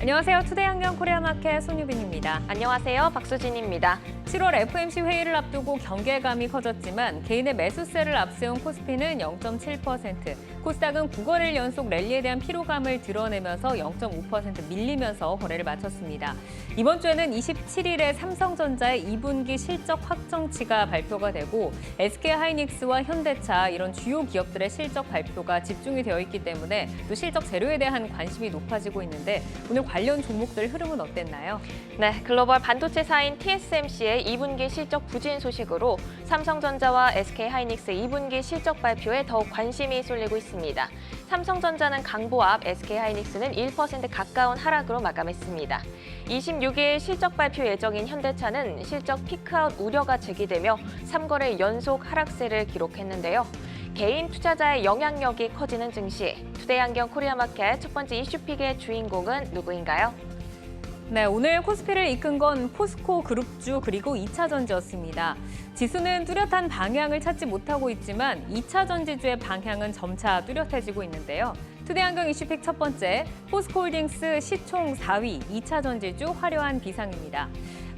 안녕하세요. 투데이항공 코리아마켓 손유빈입니다. 안녕하세요. 박수진입니다. 7월 FOMC 회의를 앞두고 경계감이 커졌지만 개인의 매수세를 앞세운 코스피는 0.7%, 코스닥은 9거래일 연속 랠리에 대한 피로감을 드러내면서 0.5% 밀리면서 거래를 마쳤습니다. 이번 주에는 27일에 삼성전자의 2분기 실적 확정치가 발표가 되고 SK하이닉스와 현대차 이런 주요 기업들의 실적 발표가 집중이 되어 있기 때문에 또 실적 재료에 대한 관심이 높아지고 있는데 오늘 관련 종목들 흐름은 어땠나요? 네, 글로벌 반도체사인 TSMC의 2분기 실적 부진 소식으로 삼성전자와 SK하이닉스 2분기 실적 발표에 더욱 관심이 쏠리고 있습니다. 삼성전자는 강보합, SK하이닉스는 1% 가까운 하락으로 마감했습니다. 26일 실적 발표 예정인 현대차는 실적 피크아웃 우려가 제기되며 3거래일 연속 하락세를 기록했는데요. 개인 투자자의 영향력이 커지는 증시, 투데이안경 코리아마켓 첫 번째 이슈픽의 주인공은 누구인가요? 네, 오늘 코스피를 이끈 건 포스코 그룹주 그리고 2차전지였습니다. 지수는 뚜렷한 방향을 찾지 못하고 있지만 2차전지주의 방향은 점차 뚜렷해지고 있는데요. 투데이안경 이슈픽 첫 번째, 포스코홀딩스 시총 4위, 2차전지주 화려한 비상입니다.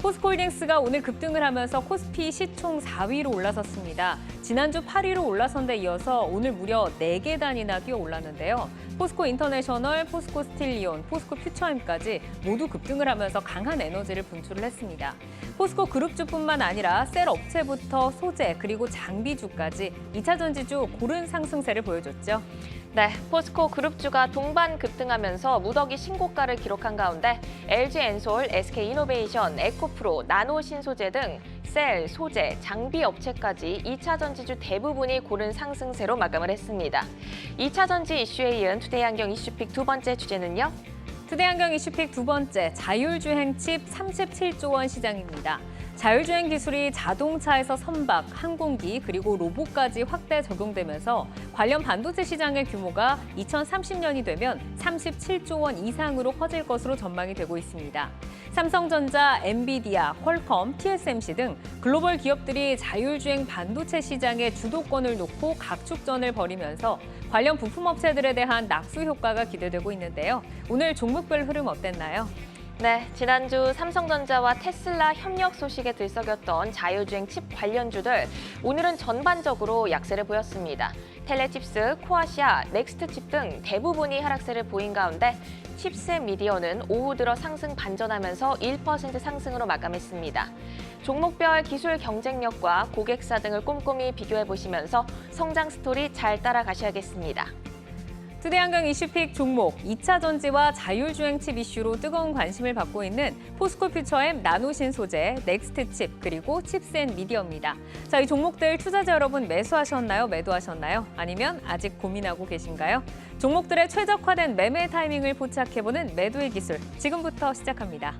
포스코홀딩스가 오늘 급등을 하면서 코스피 시총 4위로 올라섰습니다. 지난주 8위로 올라선 데 이어서 오늘 무려 4계단이나 뛰어 올랐는데요. 포스코 인터내셔널, 포스코 스틸리온, 포스코 퓨처엠까지 모두 급등을 하면서 강한 에너지를 분출을 했습니다. 포스코 그룹주뿐만 아니라 셀 업체부터 소재 그리고 장비주까지 2차전지주 고른 상승세를 보여줬죠. 네, 포스코 그룹주가 동반 급등하면서 무더기 신고가를 기록한 가운데 LG엔솔, SK이노베이션, 에코프로, 나노신소재 등 셀, 소재, 장비 업체까지 2차전지주 대부분이 고른 상승세로 마감을 했습니다. 2차전지 이슈에 이은 투데이안경 이슈픽 두 번째 주제는요? 투데이안경 이슈픽 두 번째, 자율주행 칩 37조 원 시장입니다. 자율주행 기술이 자동차에서 선박, 항공기, 그리고 로봇까지 확대 적용되면서 관련 반도체 시장의 규모가 2030년이 되면 37조 원 이상으로 커질 것으로 전망이 되고 있습니다. 삼성전자, 엔비디아, 퀄컴, TSMC 등 글로벌 기업들이 자율주행 반도체 시장의 주도권을 놓고 각축전을 벌이면서 관련 부품업체들에 대한 낙수 효과가 기대되고 있는데요. 오늘 종목별 흐름 어땠나요? 네, 지난주 삼성전자와 테슬라 협력 소식에 들썩였던 자율주행 칩 관련주들, 오늘은 전반적으로 약세를 보였습니다. 텔레칩스, 코아시아, 넥스트칩 등 대부분이 하락세를 보인 가운데 칩셋 미디어는 오후 들어 상승 반전하면서 1% 상승으로 마감했습니다. 종목별 기술 경쟁력과 고객사 등을 꼼꼼히 비교해보시면서 성장 스토리 잘 따라가셔야겠습니다. 투데이안경 이슈픽 종목, 2차전지와 자율주행 칩 이슈로 뜨거운 관심을 받고 있는 포스코 퓨처엠, 나노신 소재, 넥스트칩, 그리고 칩셋 미디어입니다. 자, 이 종목들 투자자 여러분 매수하셨나요? 매도하셨나요? 아니면 아직 고민하고 계신가요? 종목들의 최적화된 매매 타이밍을 포착해보는 매도의 기술, 지금부터 시작합니다.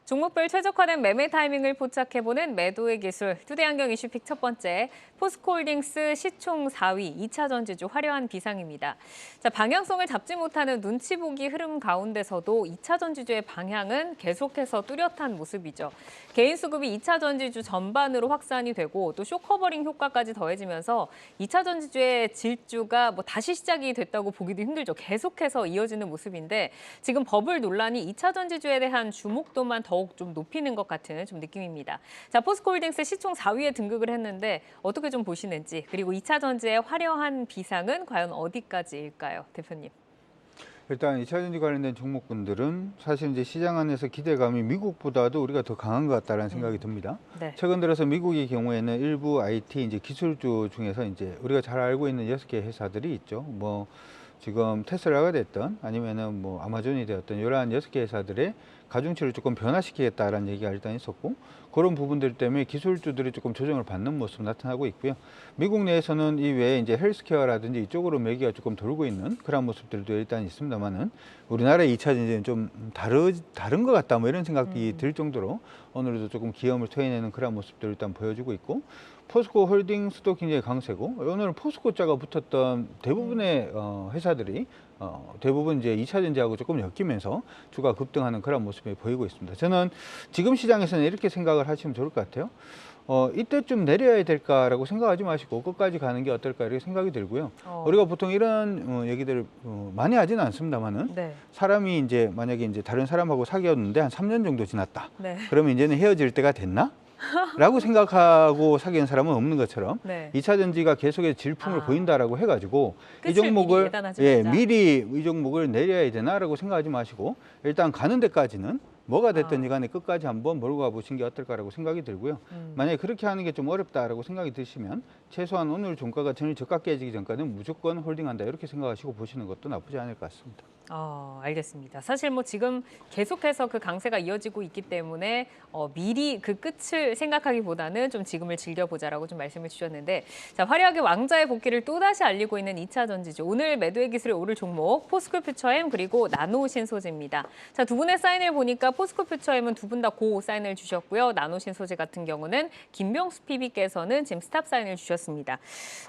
종목별 최적화된 매매 타이밍을 포착해보는 매도의 기술, 투데이안경 이슈픽 첫 번째, 포스코홀딩스 시총 4위, 2차전지주 화려한 비상입니다. 자, 방향성을 잡지 못하는 눈치 보기 흐름 가운데서도 2차전지주의 방향은 계속해서 뚜렷한 모습이죠. 개인 수급이 2차전지주 전반으로 확산이 되고 또 쇼커버링 효과까지 더해지면서 2차전지주의 질주가 다시 시작이 됐다고 보기도 힘들죠. 계속해서 이어지는 모습인데 지금 버블 논란이 2차전지주에 대한 주목도만 더욱 좀 높이는 것 같은 좀 느낌입니다. 자, 포스코홀딩스 시총 4위에 등극을 했는데 어떻게 좀 보시는지, 그리고 2차전지의 화려한 비상은 과연 어디까지일까요, 대표님? 일단 2차 전지 관련된 종목군들은 사실 이제 시장 안에서 기대감이 미국보다도 우리가 더 강한 것 같다는 생각이 듭니다. 네. 최근 들어서 미국의 경우에는 일부 IT 이제 기술주 중에서 이제 우리가 잘 알고 있는 6개 회사들이 있죠. 뭐 지금 테슬라가 됐든 아니면은 뭐 아마존이 되었든 이러한 6개 회사들의 가중치를 조금 변화시키겠다라는 얘기가 일단 있었고, 그런 부분들 때문에 기술주들이 조금 조정을 받는 모습 나타나고 있고요. 미국 내에서는 이 외에 이제 헬스케어라든지 이쪽으로 매기가 조금 돌고 있는 그런 모습들도 일단 있습니다만은, 우리나라의 2차 전지는 좀 다른 것 같다 뭐 이런 생각이 들 정도로 오늘도 조금 기염을 토해내는 그런 모습들을 일단 보여주고 있고, 포스코 홀딩스도 굉장히 강세고, 오늘 포스코자가 붙었던 대부분의 회사들이 대부분 이제 2차 전지하고 조금 엮이면서 주가 급등하는 그런 모습이 보이고 있습니다. 저는 지금 시장에서는 이렇게 생각을 하시면 좋을 것 같아요. 이때쯤 내려야 될까라고 생각하지 마시고 끝까지 가는 게 어떨까 이렇게 생각이 들고요. 우리가 보통 이런 얘기들을 많이 하지는 않습니다만은, 네. 사람이 이제 만약에 이제 다른 사람하고 사귀었는데 한 3년 정도 지났다. 네. 그러면 이제는 헤어질 때가 됐나? 라고 생각하고 사귀는 사람은 없는 것처럼 네. 2차 전지가 계속해서 질풍을 보인다라고 해가지고 이 끝을 종목을 미리 예단하지 말자. 미리 이 종목을 내려야 되나라고 생각하지 마시고 일단 가는 데까지는 뭐가 됐든지 간에 끝까지 한번 몰고 가보신 게 어떨까라고 생각이 들고요. 만약에 그렇게 하는 게 좀 어렵다라고 생각이 드시면 최소한 오늘 종가가 전일 저가 깨지기 전까지는 무조건 홀딩한다 이렇게 생각하시고 보시는 것도 나쁘지 않을 것 같습니다. 알겠습니다. 사실 뭐 지금 계속해서 그 강세가 이어지고 있기 때문에 미리 그 끝을 생각하기보다는 좀 지금을 즐겨보자라고 좀 말씀을 주셨는데, 자, 화려하게 왕자의 복귀를 또다시 알리고 있는 2차 전지죠. 오늘 매도의 기술이 오를 종목 포스코 퓨처엠 그리고 나노신소재입니다. 자, 두 분의 사인을 보니까 포스코 퓨처엠은 두 분 다 고 사인을 주셨고요. 나노신소재 같은 경우는 김병수 PB께서는 지금 스탑 사인을 주셨습니다.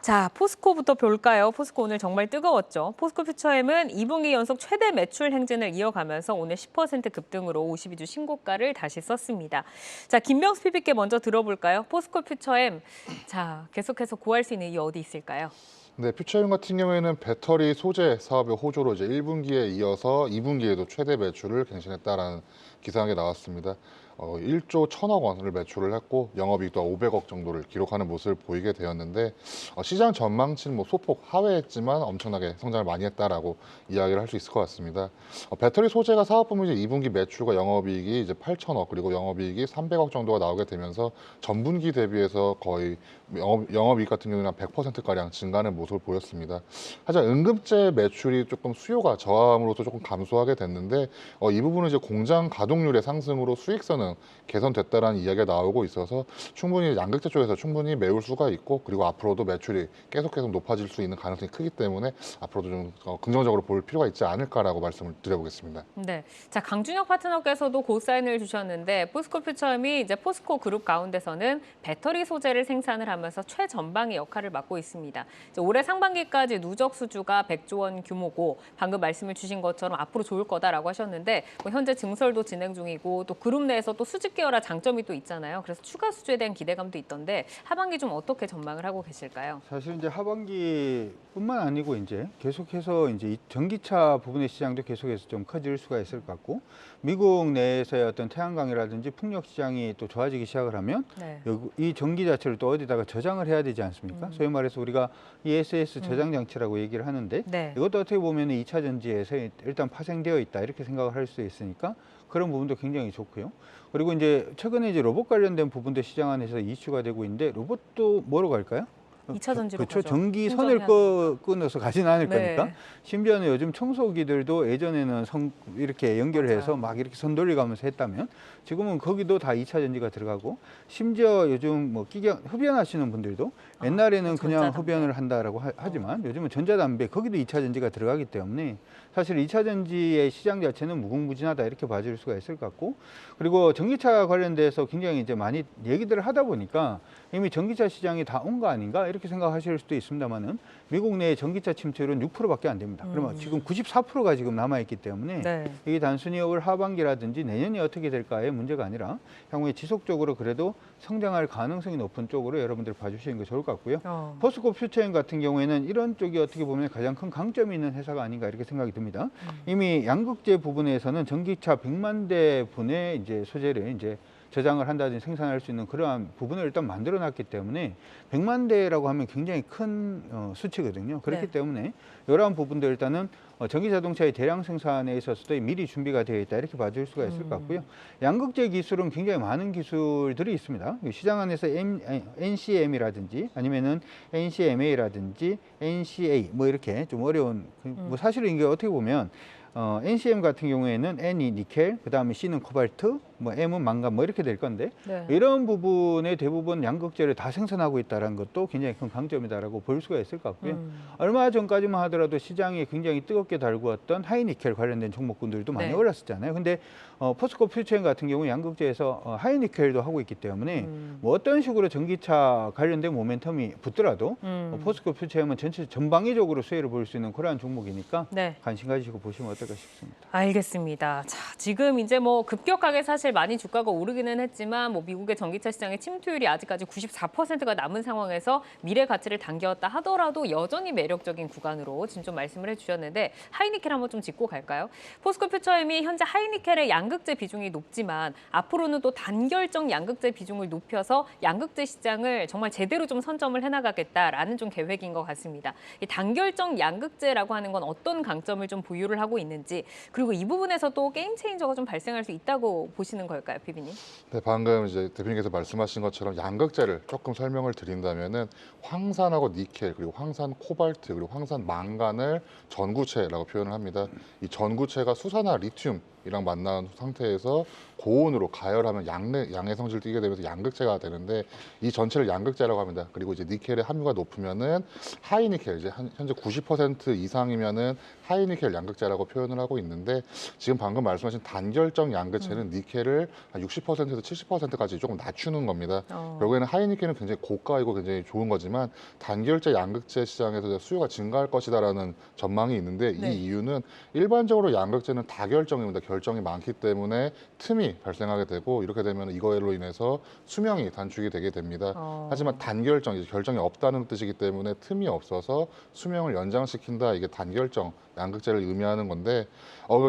자, 포스코부터 볼까요? 포스코 오늘 정말 뜨거웠죠. 포스코 퓨처엠은 2분기 연속 최대 매출 행진을 이어가면서 오늘 10% 급등으로 52주 신고가를 다시 썼습니다. 자, 김병수 PB께 먼저 들어볼까요? 포스코 퓨처엠, 자, 계속해서 구할 수 있는 이유 어디 있을까요? 네, 퓨처엠 같은 경우에는 배터리 소재 사업의 호조로 이제 1분기에 이어서 2분기에도 최대 매출을 갱신했다라는 기사가 나왔습니다. 1조 1천억 원을 매출을 했고 영업이익도 500억 정도를 기록하는 모습을 보이게 되었는데, 시장 전망치는 뭐 소폭 하회했지만 엄청나게 성장을 많이 했다라고 이야기를 할 수 있을 것 같습니다. 배터리 소재가 사업 부문 이제 2분기 매출과 영업이익이 이제 8천억 그리고 영업이익이 300억 정도가 나오게 되면서 전분기 대비해서 거의 영업이익 같은 경우는 한 100%가량 증가하는 모습을 보였습니다. 하지만 응급제 매출이 조금 수요가 저함으로써 조금 감소하게 됐는데, 이 부분은 이제 공장 가동률의 상승으로 수익성은 개선됐다라는 이야기가 나오고 있어서 충분히 양극재 쪽에서 충분히 메울 수가 있고, 그리고 앞으로도 매출이 계속 높아질 수 있는 가능성이 크기 때문에 앞으로도 좀 긍정적으로 볼 필요가 있지 않을까라고 말씀을 드려보겠습니다. 네, 자, 강준혁 파트너께서도 고사인을 주셨는데, 포스코 퓨처엠이 이제 포스코 그룹 가운데서는 배터리 소재를 생산을 하면서 최전방의 역할을 맡고 있습니다. 이제 올해 상반기까지 누적 수주가 100조 원 규모고, 방금 말씀을 주신 것처럼 앞으로 좋을 거다라고 하셨는데, 뭐 현재 증설도 진행 중이고 또 그룹 내에서 또 수직 계열화 장점이 또 있잖아요. 그래서 추가 수주에 대한 기대감도 있던데 하반기 좀 어떻게 전망을 하고 계실까요? 사실 이제 하반기뿐만 아니고 이제 계속해서 이제 이 전기차 부분의 시장도 계속해서 좀 커질 수가 있을 것 같고, 미국 내에서의 어떤 태양광이라든지 풍력 시장이 또 좋아지기 시작을 하면 네. 이 전기 자체를 또 어디다가 저장을 해야 되지 않습니까? 소위 말해서 우리가 ESS 저장 장치라고 얘기를 하는데, 네. 이것도 어떻게 보면 2차 전지에서 일단 파생되어 있다 이렇게 생각을 할 수 있으니까 그런 부분도 굉장히 좋고요. 그리고 이제 최근에 이제 로봇 관련된 부분도 시장 안에서 이슈가 되고 있는데, 로봇도 뭐로 갈까요? 2차 전지로 그렇죠. 가죠. 전기선을 충전해야 끊어서 가진 않을 네. 거니까. 심지어는 요즘 청소기들도 예전에는 이렇게 연결해서 맞아요. 막 이렇게 선 돌려가면서 했다면, 지금은 거기도 다 2차 전지가 들어가고, 심지어 요즘 뭐 흡연하시는 분들도 옛날에는 그냥 전자담배. 흡연을 한다라고 하지만 요즘은 전자담배 거기도 2차 전지가 들어가기 때문에 사실 2차 전지의 시장 자체는 무궁무진하다 이렇게 봐줄 수가 있을 것 같고, 그리고 전기차 관련돼서 굉장히 이제 많이 얘기들을 하다 보니까 이미 전기차 시장이 다 온 거 아닌가 이렇게 생각하실 수도 있습니다만은, 미국 내 전기차 침투율은 6%밖에 안 됩니다. 그러면 지금 94%가 지금 남아 있기 때문에 네. 이게 단순히 올 하반기라든지 내년이 어떻게 될까의 문제가 아니라 향후에 지속적으로 그래도 성장할 가능성이 높은 쪽으로 여러분들 봐주시는 게 좋을 것 같고요. 포스코 퓨처엠 같은 경우에는 이런 쪽이 어떻게 보면 가장 큰 강점이 있는 회사가 아닌가 이렇게 생각이 듭니다. 이미 양극재 부분에서는 전기차 100만 대 분의 이제 소재를 이제 저장을 한다든지 생산할 수 있는 그러한 부분을 일단 만들어놨기 때문에 100만 대라고 하면 굉장히 큰 수치거든요. 그렇기 네. 때문에 이러한 부분들 일단은 전기 자동차의 대량 생산에 있어서도 미리 준비가 되어 있다 이렇게 봐줄 수가 있을 것 같고요. 양극재 기술은 굉장히 많은 기술들이 있습니다. 시장 안에서 NCM이라든지 아니면은 NCMA라든지 NCA 뭐 이렇게 좀 어려운 뭐 사실은 이게 어떻게 보면 NCM 같은 경우에는 N이 니켈, 그 다음에 C는 코발트, 뭐 M은 망간 뭐 이렇게 될 건데 네. 이런 부분에 대부분 양극재를 다 생산하고 있다는 것도 굉장히 큰 강점이다라고 볼 수가 있을 것 같고요. 얼마 전까지만 하더라도 시장이 굉장히 뜨겁게 달구었던 하이니켈 관련된 종목군들도 많이 네. 올랐었잖아요. 근데 포스코 퓨처엠 같은 경우 양극재에서 하이니켈도 하고 있기 때문에 뭐 어떤 식으로 전기차 관련된 모멘텀이 붙더라도 포스코 퓨처엠은 전체 전방위적으로 수혜를 볼 수 있는 그러한 종목이니까 네. 관심 가지시고 보시면 어떨까 싶습니다. 알겠습니다. 자, 지금 이제 뭐 급격하게 사실 많이 주가가 오르기는 했지만 뭐 미국의 전기차 시장의 침투율이 아직까지 94%가 남은 상황에서 미래 가치를 당겼다 하더라도 여전히 매력적인 구간으로 지금 좀 말씀을 해주셨는데 하이니켈 한번 좀 짚고 갈까요? 포스코 퓨처엠이 현재 하이니켈의 양극재 비중이 높지만 앞으로는 또 단결정 양극재 비중을 높여서 양극재 시장을 정말 제대로 좀 선점을 해나가겠다라는 좀 계획인 것 같습니다. 이 단결정 양극재라고 하는 건 어떤 강점을 좀 보유를 하고 있는지 그리고 이 부분에서 또 게임 체인저가 좀 발생할 수 있다고 보시는 걸까요, 피비님? 네, 방금 이제 대표님께서 말씀하신 것처럼 양극재를 조금 설명을 드린다면은 황산하고 니켈 그리고 황산 코발트 그리고 황산 망간을 전구체라고 표현을 합니다. 이 전구체가 수산화 리튬이랑 만난 상태에서 고온으로 가열하면 양의 성질을 띠게 되면서 양극재가 되는데 이 전체를 양극재라고 합니다. 그리고 이제 니켈의 함유가 높으면은 하이니켈 이제 현재 90% 이상이면은 하이니켈 양극재라고 표현을 하고 있는데 지금 방금 말씀하신 단결정 양극재는 니켈을 한 60%에서 70%까지 조금 낮추는 겁니다. 결국에는 하이니켈은 굉장히 고가이고 굉장히 좋은 거지만 단결재 양극재 시장에서 수요가 증가할 것이다라는 전망이 있는데 네. 이 이유는 일반적으로 양극재는 다결정입니다. 결정이 많기 때문에 틈이 발생하게 되고 이렇게 되면 이거로 인해서 수명이 단축이 되게 됩니다. 하지만 단결정, 이제 결정이 없다는 뜻이기 때문에 틈이 없어서 수명을 연장시킨다. 이게 단결정 양극재를 의미하는 건데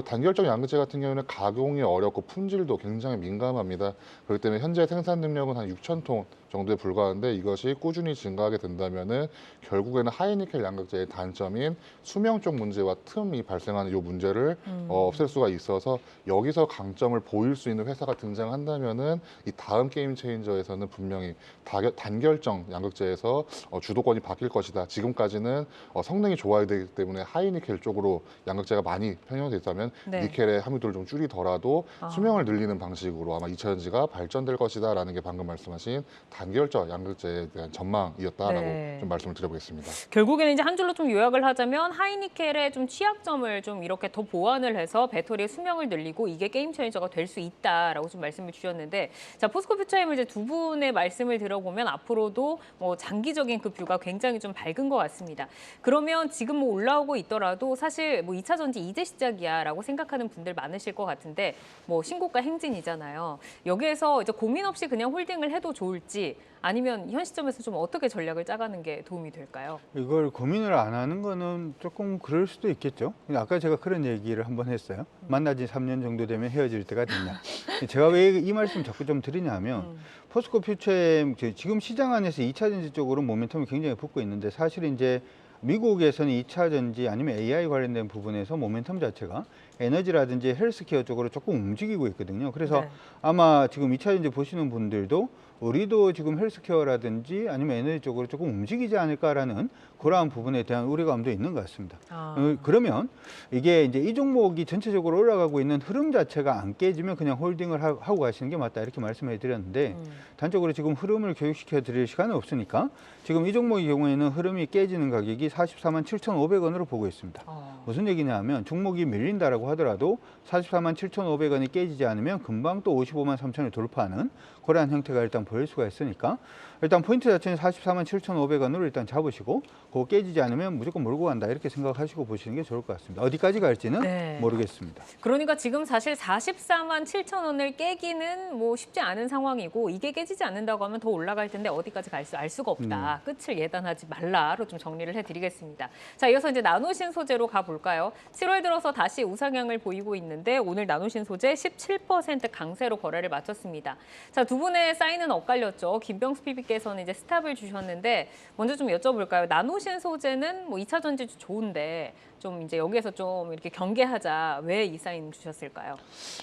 단결정 양극재 같은 경우는 가공이 어렵고 품질도 굉장히 민감합니다. 그렇기 때문에 현재 생산 능력은 한 6,000톤 정도에 불과한데 이것이 꾸준히 증가하게 된다면은 결국에는 하이니켈 양극재의 단점인 수명 쪽 문제와 틈이 발생하는 이 문제를 없앨 수가 있어서 여기서 강점을 보일 수 있는 회사가 등장한다면은 이 다음 게임 체인저에서는 분명히 단결정 양극재에서 주도권이 바뀔 것이다. 지금까지는 성능이 좋아야 되기 때문에 하이니켈 쪽으로 양극재가 많이 편향됐다면 네. 니켈의 함유도를 좀 줄이더라도 수명을 늘리는 방식으로 아마 2차전지가 발전될 것이다라는 게 방금 말씀하신 단결적 양극재에 대한 전망이었다라고 네. 좀 말씀을 드려보겠습니다. 결국에는 이제 한 줄로 좀 요약을 하자면 하이니켈의 좀 취약점을 좀 이렇게 더 보완을 해서 배터리의 수명을 늘리고 이게 게임 체인저가 될 수 있다라고 좀 말씀을 주셨는데 자 포스코 퓨처엠을 이제 두 분의 말씀을 들어보면 앞으로도 뭐 장기적인 그 뷰가 굉장히 좀 밝은 것 같습니다. 그러면 지금 뭐 올라오고 있더라도 사실 뭐 2차 전지 이제 시작이야라고 생각하는 분들 많으실 것 같은데 뭐 신고가 행진이잖아요. 여기에서 이제 고민 없이 그냥 홀딩을 해도 좋을지 아니면 현 시점에서 좀 어떻게 전략을 짜가는 게 도움이 될까요? 이걸 고민을 안 하는 거는 조금 그럴 수도 있겠죠. 근데 아까 제가 그런 얘기를 한번 했어요. 만나지 3년 정도 되면 헤어질 때가 됐냐. 제가 왜 이 말씀 자꾸 좀 드리냐면 포스코 퓨처엠 지금 시장 안에서 2차 전지 쪽으로 모멘텀이 굉장히 붙고 있는데 사실 이제 미국에서는 2차 전지 아니면 AI 관련된 부분에서 모멘텀 자체가 에너지라든지 헬스케어 쪽으로 조금 움직이고 있거든요. 그래서 네. 아마 지금 2차 전지 보시는 분들도 우리도 지금 헬스케어라든지 아니면 에너지 쪽으로 조금 움직이지 않을까라는 그러한 부분에 대한 우려감도 있는 것 같습니다. 그러면 이게 이제 이 종목이 전체적으로 올라가고 있는 흐름 자체가 안 깨지면 그냥 홀딩을 하고 가시는 게 맞다 이렇게 말씀해 드렸는데 단적으로 지금 흐름을 교육시켜 드릴 시간은 없으니까 지금 이 종목의 경우에는 흐름이 깨지는 가격이 44만 7,500원으로 보고 있습니다. 무슨 얘기냐면 종목이 밀린다라고 하더라도 44만 7,500원이 깨지지 않으면 금방 또 55만 3천을 돌파하는 그러한 형태가 일단 보일 수가 있으니까 일단 포인트 자체는 44만 7,500원으로 일단 잡으시고 그거 깨지지 않으면 무조건 몰고 간다 이렇게 생각하시고 보시는 게 좋을 것 같습니다. 어디까지 갈지는 네. 모르겠습니다. 그러니까 지금 사실 44만 7천 원을 깨기는 뭐 쉽지 않은 상황이고 이게 깨지지 않는다고 하면 더 올라갈 텐데 어디까지 갈지 알 수가 없다. 끝을 예단하지 말라로 좀 정리를 해드리겠습니다. 자, 이어서 이제 나노신 소재로 가볼까요? 7월 들어서 다시 우상향 성향을 보이고 있는데 오늘 나노신 소재 17% 강세로 거래를 마쳤습니다. 자, 두 분의 사인은 엇갈렸죠. 김병수 PB께서는 이제 스탑을 주셨는데 먼저 좀 여쭤볼까요? 나노신 소재는 뭐 2차 전지주 좋은데 좀 이제 여기에서 좀 이렇게 경계하자. 왜 이 사인 주셨을까요?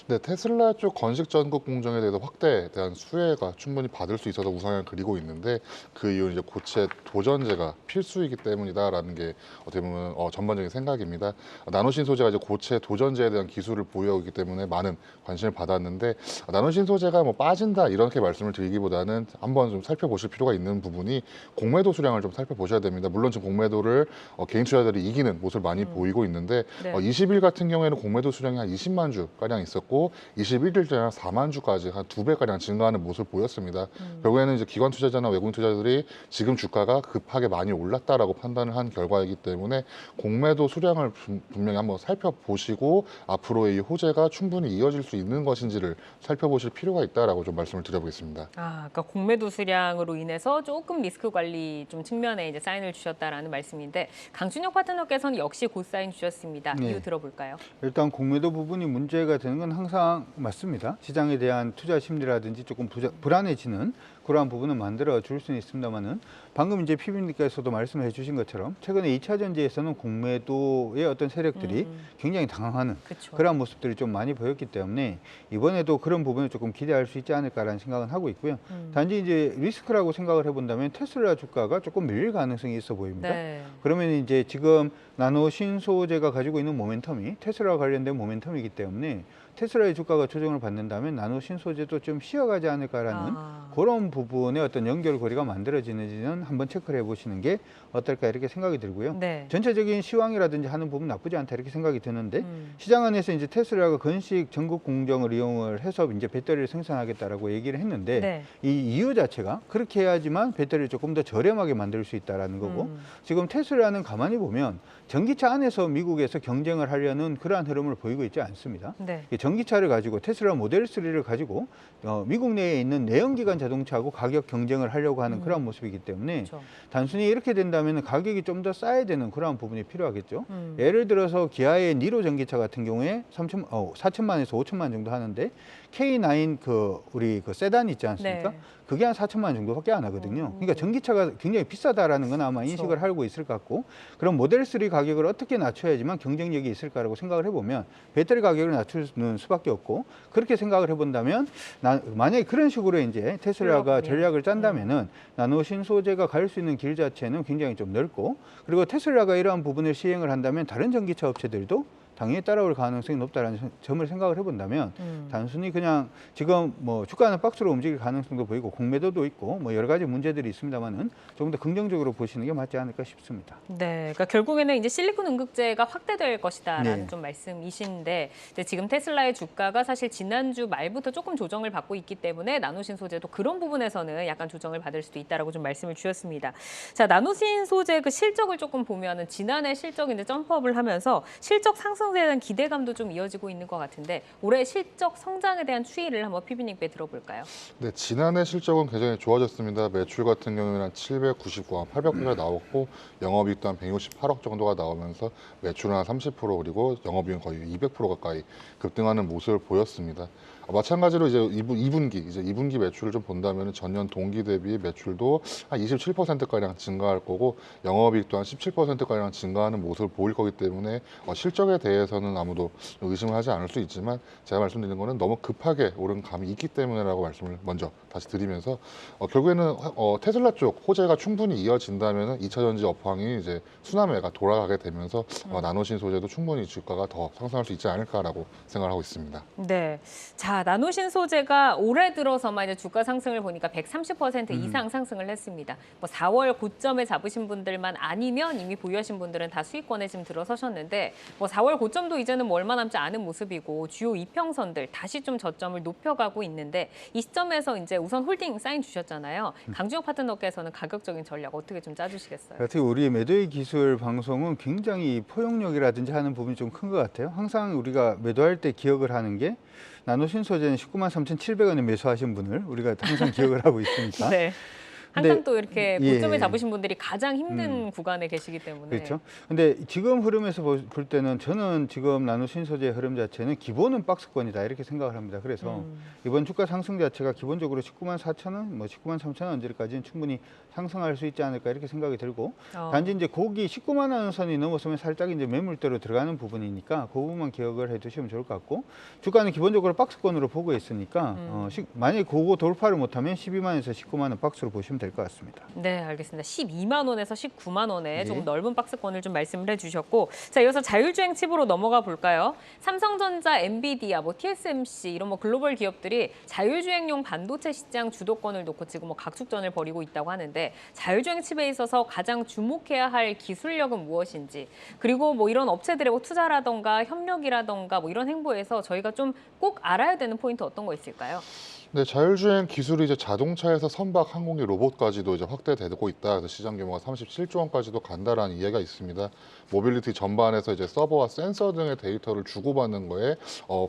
네, 테슬라 쪽 건식 전국 공정에 대해서 확대에 대한 수혜가 충분히 받을 수 있어서 우상향을 그리고 있는데 그 이유는 이제 고체 도전제가 필수이기 때문이다라는 게 어떻게 보면 전반적인 생각입니다. 나노신 소재가 이제 고체 도전제에 대한 기술을 보유하고 있기 때문에 많은 관심을 받았는데 나노신 소재가 뭐 빠진다 이렇게 말씀을 드리기보다는 한번 좀 살펴보실 필요가 있는 부분이 공매도 수량을 좀 살펴보셔야 됩니다. 물론 지금 공매도를 개인 투자자들이 이기는 모습을 많이 보이고 있는데 네. 20일 같은 경우에는 공매도 수량이 한 20만 주 가량 있었고 21일 전에 한 4만 주까지 한 2배 가량 증가하는 모습을 보였습니다. 결국에는 이제 기관 투자자나 외국인 투자자들이 지금 주가가 급하게 많이 올랐다라고 판단을 한 결과이기 때문에 공매도 수량을 분명히 한번 살펴보시고 앞으로의 이 호재가 충분히 이어질 수 있는 것인지를 살펴보실 필요가 있다라고 좀 말씀을 드려보겠습니다. 그러니까 공매도 수량으로 인해서 조금 리스크 관리 좀 측면에 이제 사인을 주셨다라는 말씀인데 강준혁 파트너께서는 역시 고 사인 주셨습니다. 네. 이유 들어볼까요? 일단 공매도 부분이 문제가 되는 건 항상 맞습니다. 시장에 대한 투자 심리라든지 조금 불안해지는 그러한 부분은 만들어 줄 수는 있습니다만은 방금 이제 PB님께서도 말씀해 주신 것처럼 최근에 2차 전지에서는 공매도의 어떤 세력들이 굉장히 당황하는 그쵸. 그러한 모습들이 좀 많이 보였기 때문에 이번에도 그런 부분을 조금 기대할 수 있지 않을까라는 생각은 하고 있고요. 단지 이제 리스크라고 생각을 해본다면 테슬라 주가가 조금 밀릴 가능성이 있어 보입니다. 네. 그러면 이제 지금 나노 신소재가 가지고 있는 모멘텀이 테슬라와 관련된 모멘텀이기 때문에 테슬라의 주가가 조정을 받는다면 나노 신소재도 좀 쉬어가지 않을까라는 그런 부분의 어떤 연결고리가 만들어지는지는 한번 체크를 해보시는 게 어떨까 이렇게 생각이 들고요. 네. 전체적인 시황이라든지 하는 부분 나쁘지 않다 이렇게 생각이 드는데 시장 안에서 이제 테슬라가 건식 전국 공정을 이용을 해서 이제 배터리를 생산하겠다라고 얘기를 했는데 네. 이 이유 자체가 그렇게 해야지만 배터리를 조금 더 저렴하게 만들 수 있다라는 거고 지금 테슬라는 가만히 보면 전기차 안에서 미국에서 경쟁을 하려는 그러한 흐름을 보이고 있지 않습니다. 네. 전기차를 가지고 테슬라 모델 3를 가지고 미국 내에 있는 내연기관 자동차하고 가격 경쟁을 하려고 하는 그런 모습이기 때문에 그렇죠. 단순히 이렇게 된다면 가격이 좀 더 싸야 되는 그런 부분이 필요하겠죠. 예를 들어서 기아의 니로 전기차 같은 경우에 4천만에서 5천만 정도 하는데 K9 우리 세단 있지 않습니까? 네. 그게 한 4천만 원 정도밖에 안 하거든요. 그러니까 전기차가 굉장히 비싸다라는 건 아마 인식을 하고 있을 것 같고 그럼 모델 3 가격을 어떻게 낮춰야지만 경쟁력이 있을 까라고 생각을 해보면 배터리 가격을 낮추는 수밖에 없고 그렇게 생각을 해본다면 만약에 그런 식으로 이제 테슬라가 전략을 짠다면은 나노 신소재가 갈 수 있는 길 자체는 굉장히 좀 넓고 그리고 테슬라가 이러한 부분을 시행을 한다면 다른 전기차 업체들도 당연히 따라올 가능성이 높다는 점을 생각을 해본다면 단순히 그냥 지금 뭐 주가는 박스로 움직일 가능성도 보이고 공매도도 있고 뭐 여러 가지 문제들이 있습니다만은 조금 더 긍정적으로 보시는 게 맞지 않을까 싶습니다. 네, 그러니까 결국에는 이제 실리콘 응급제가 확대될 것이다라는 네. 좀 말씀이신데 이제 지금 테슬라의 주가가 사실 지난주 말부터 조금 조정을 받고 있기 때문에 나노신 소재도 그런 부분에서는 약간 조정을 받을 수도 있다라고 좀 말씀을 주셨습니다. 자, 나노신 소재 그 실적을 조금 보면은 지난해 실적이 이제 점프업을 하면서 실적 상승에 대한 기대감도 좀 이어지고 있는 것 같은데 올해 실적 성장에 대한 추이를 한번 PB님께 들어볼까요? 네, 지난해 실적은 굉장히 좋아졌습니다. 매출 같은 경우에는 한 799억, 800억이 나왔고 영업이익도 한 168억 정도가 나오면서 매출은 한 30% 그리고 영업이익은 거의 200% 가까이 급등하는 모습을 보였습니다. 마찬가지로 이제 2분기 매출을 좀 본다면 전년 동기 대비 매출도 한 27%가량 증가할 거고 영업이익도 한 17%가량 증가하는 모습을 보일 거기 때문에 실적에 대해서는 아무도 의심을 하지 않을 수 있지만 제가 말씀드리는 거는 너무 급하게 오른 감이 있기 때문에라고 말씀을 먼저 다시 드리면서 결국에는 테슬라 쪽 호재가 충분히 이어진다면 2차 전지 업황이 이제 순환매가 돌아가게 되면서 나노신 소재도 충분히 주가가 더 상승할 수 있지 않을까라고 생각을 하고 있습니다. 네. 자, 나노신 소재가 올해 들어서만 이제 주가 상승을 보니까 130% 이상 상승을 했습니다. 뭐 4월 고점에 잡으신 분들만 아니면 이미 보유하신 분들은 다 수익권에 지금 들어서셨는데 뭐 4월 고점도 이제는 뭐 얼마 남지 않은 모습이고 주요 이평선들 다시 좀 저점을 높여가고 있는데 이 시점에서 이제 우선 홀딩 사인 주셨잖아요. 강준혁 파트너께서는 가격적인 전략 어떻게 좀 짜주시겠어요? 어떻게 우리 매도의 기술 방송은 굉장히 포용력이라든지 하는 부분이 좀 큰 것 같아요. 항상 우리가 매도할 때 기억을 하는 게 나노신 소재는 193,700원에 매수하신 분을 우리가 항상 기억을 하고 있으니까. 네. 항상 또 이렇게 예. 고점을 잡으신 분들이 가장 힘든 구간에 계시기 때문에. 그렇죠. 근데 지금 흐름에서 볼 때는 저는 지금 나노 신소재의 흐름 자체는 기본은 박스권이다 이렇게 생각을 합니다. 그래서 이번 주가 상승 자체가 기본적으로 19만 4천 원, 뭐 19만 3천 원까지는 충분히 상승할 수 있지 않을까 이렇게 생각이 들고 단지 이제 거기 19만 원 선이 넘어서면 살짝 이제 매물대로 들어가는 부분이니까 그 부분만 기억을 해두시면 좋을 것 같고 주가는 기본적으로 박스권으로 보고 있으니까 만약에 그거 돌파를 못하면 12만에서 19만 원 박스로 보시면 될 것 같습니다. 네, 알겠습니다. 12만 원에서 19만 원에 예. 조금 넓은 박스권을 좀 말씀을 해주셨고, 자, 이어서 자율주행 칩으로 넘어가 볼까요? 삼성전자, 엔비디아, 뭐 TSMC 이런 뭐 글로벌 기업들이 자율주행용 반도체 시장 주도권을 놓고 지금 뭐 각축전을 벌이고 있다고 하는데 자율주행 칩에 있어서 가장 주목해야 할 기술력은 무엇인지, 그리고 뭐 이런 업체들의 뭐 투자라던가 협력이라던가 뭐 이런 행보에서 저희가 좀 꼭 알아야 되는 포인트 어떤 거 있을까요? 네, 자율주행 기술이 이제 자동차에서 선박, 항공기, 로봇까지도 이제 확대되고 있다. 그래서 시장 규모가 37조 원까지도 간다라는 이해가 있습니다. 모빌리티 전반에서 이제 서버와 센서 등의 데이터를 주고받는 거에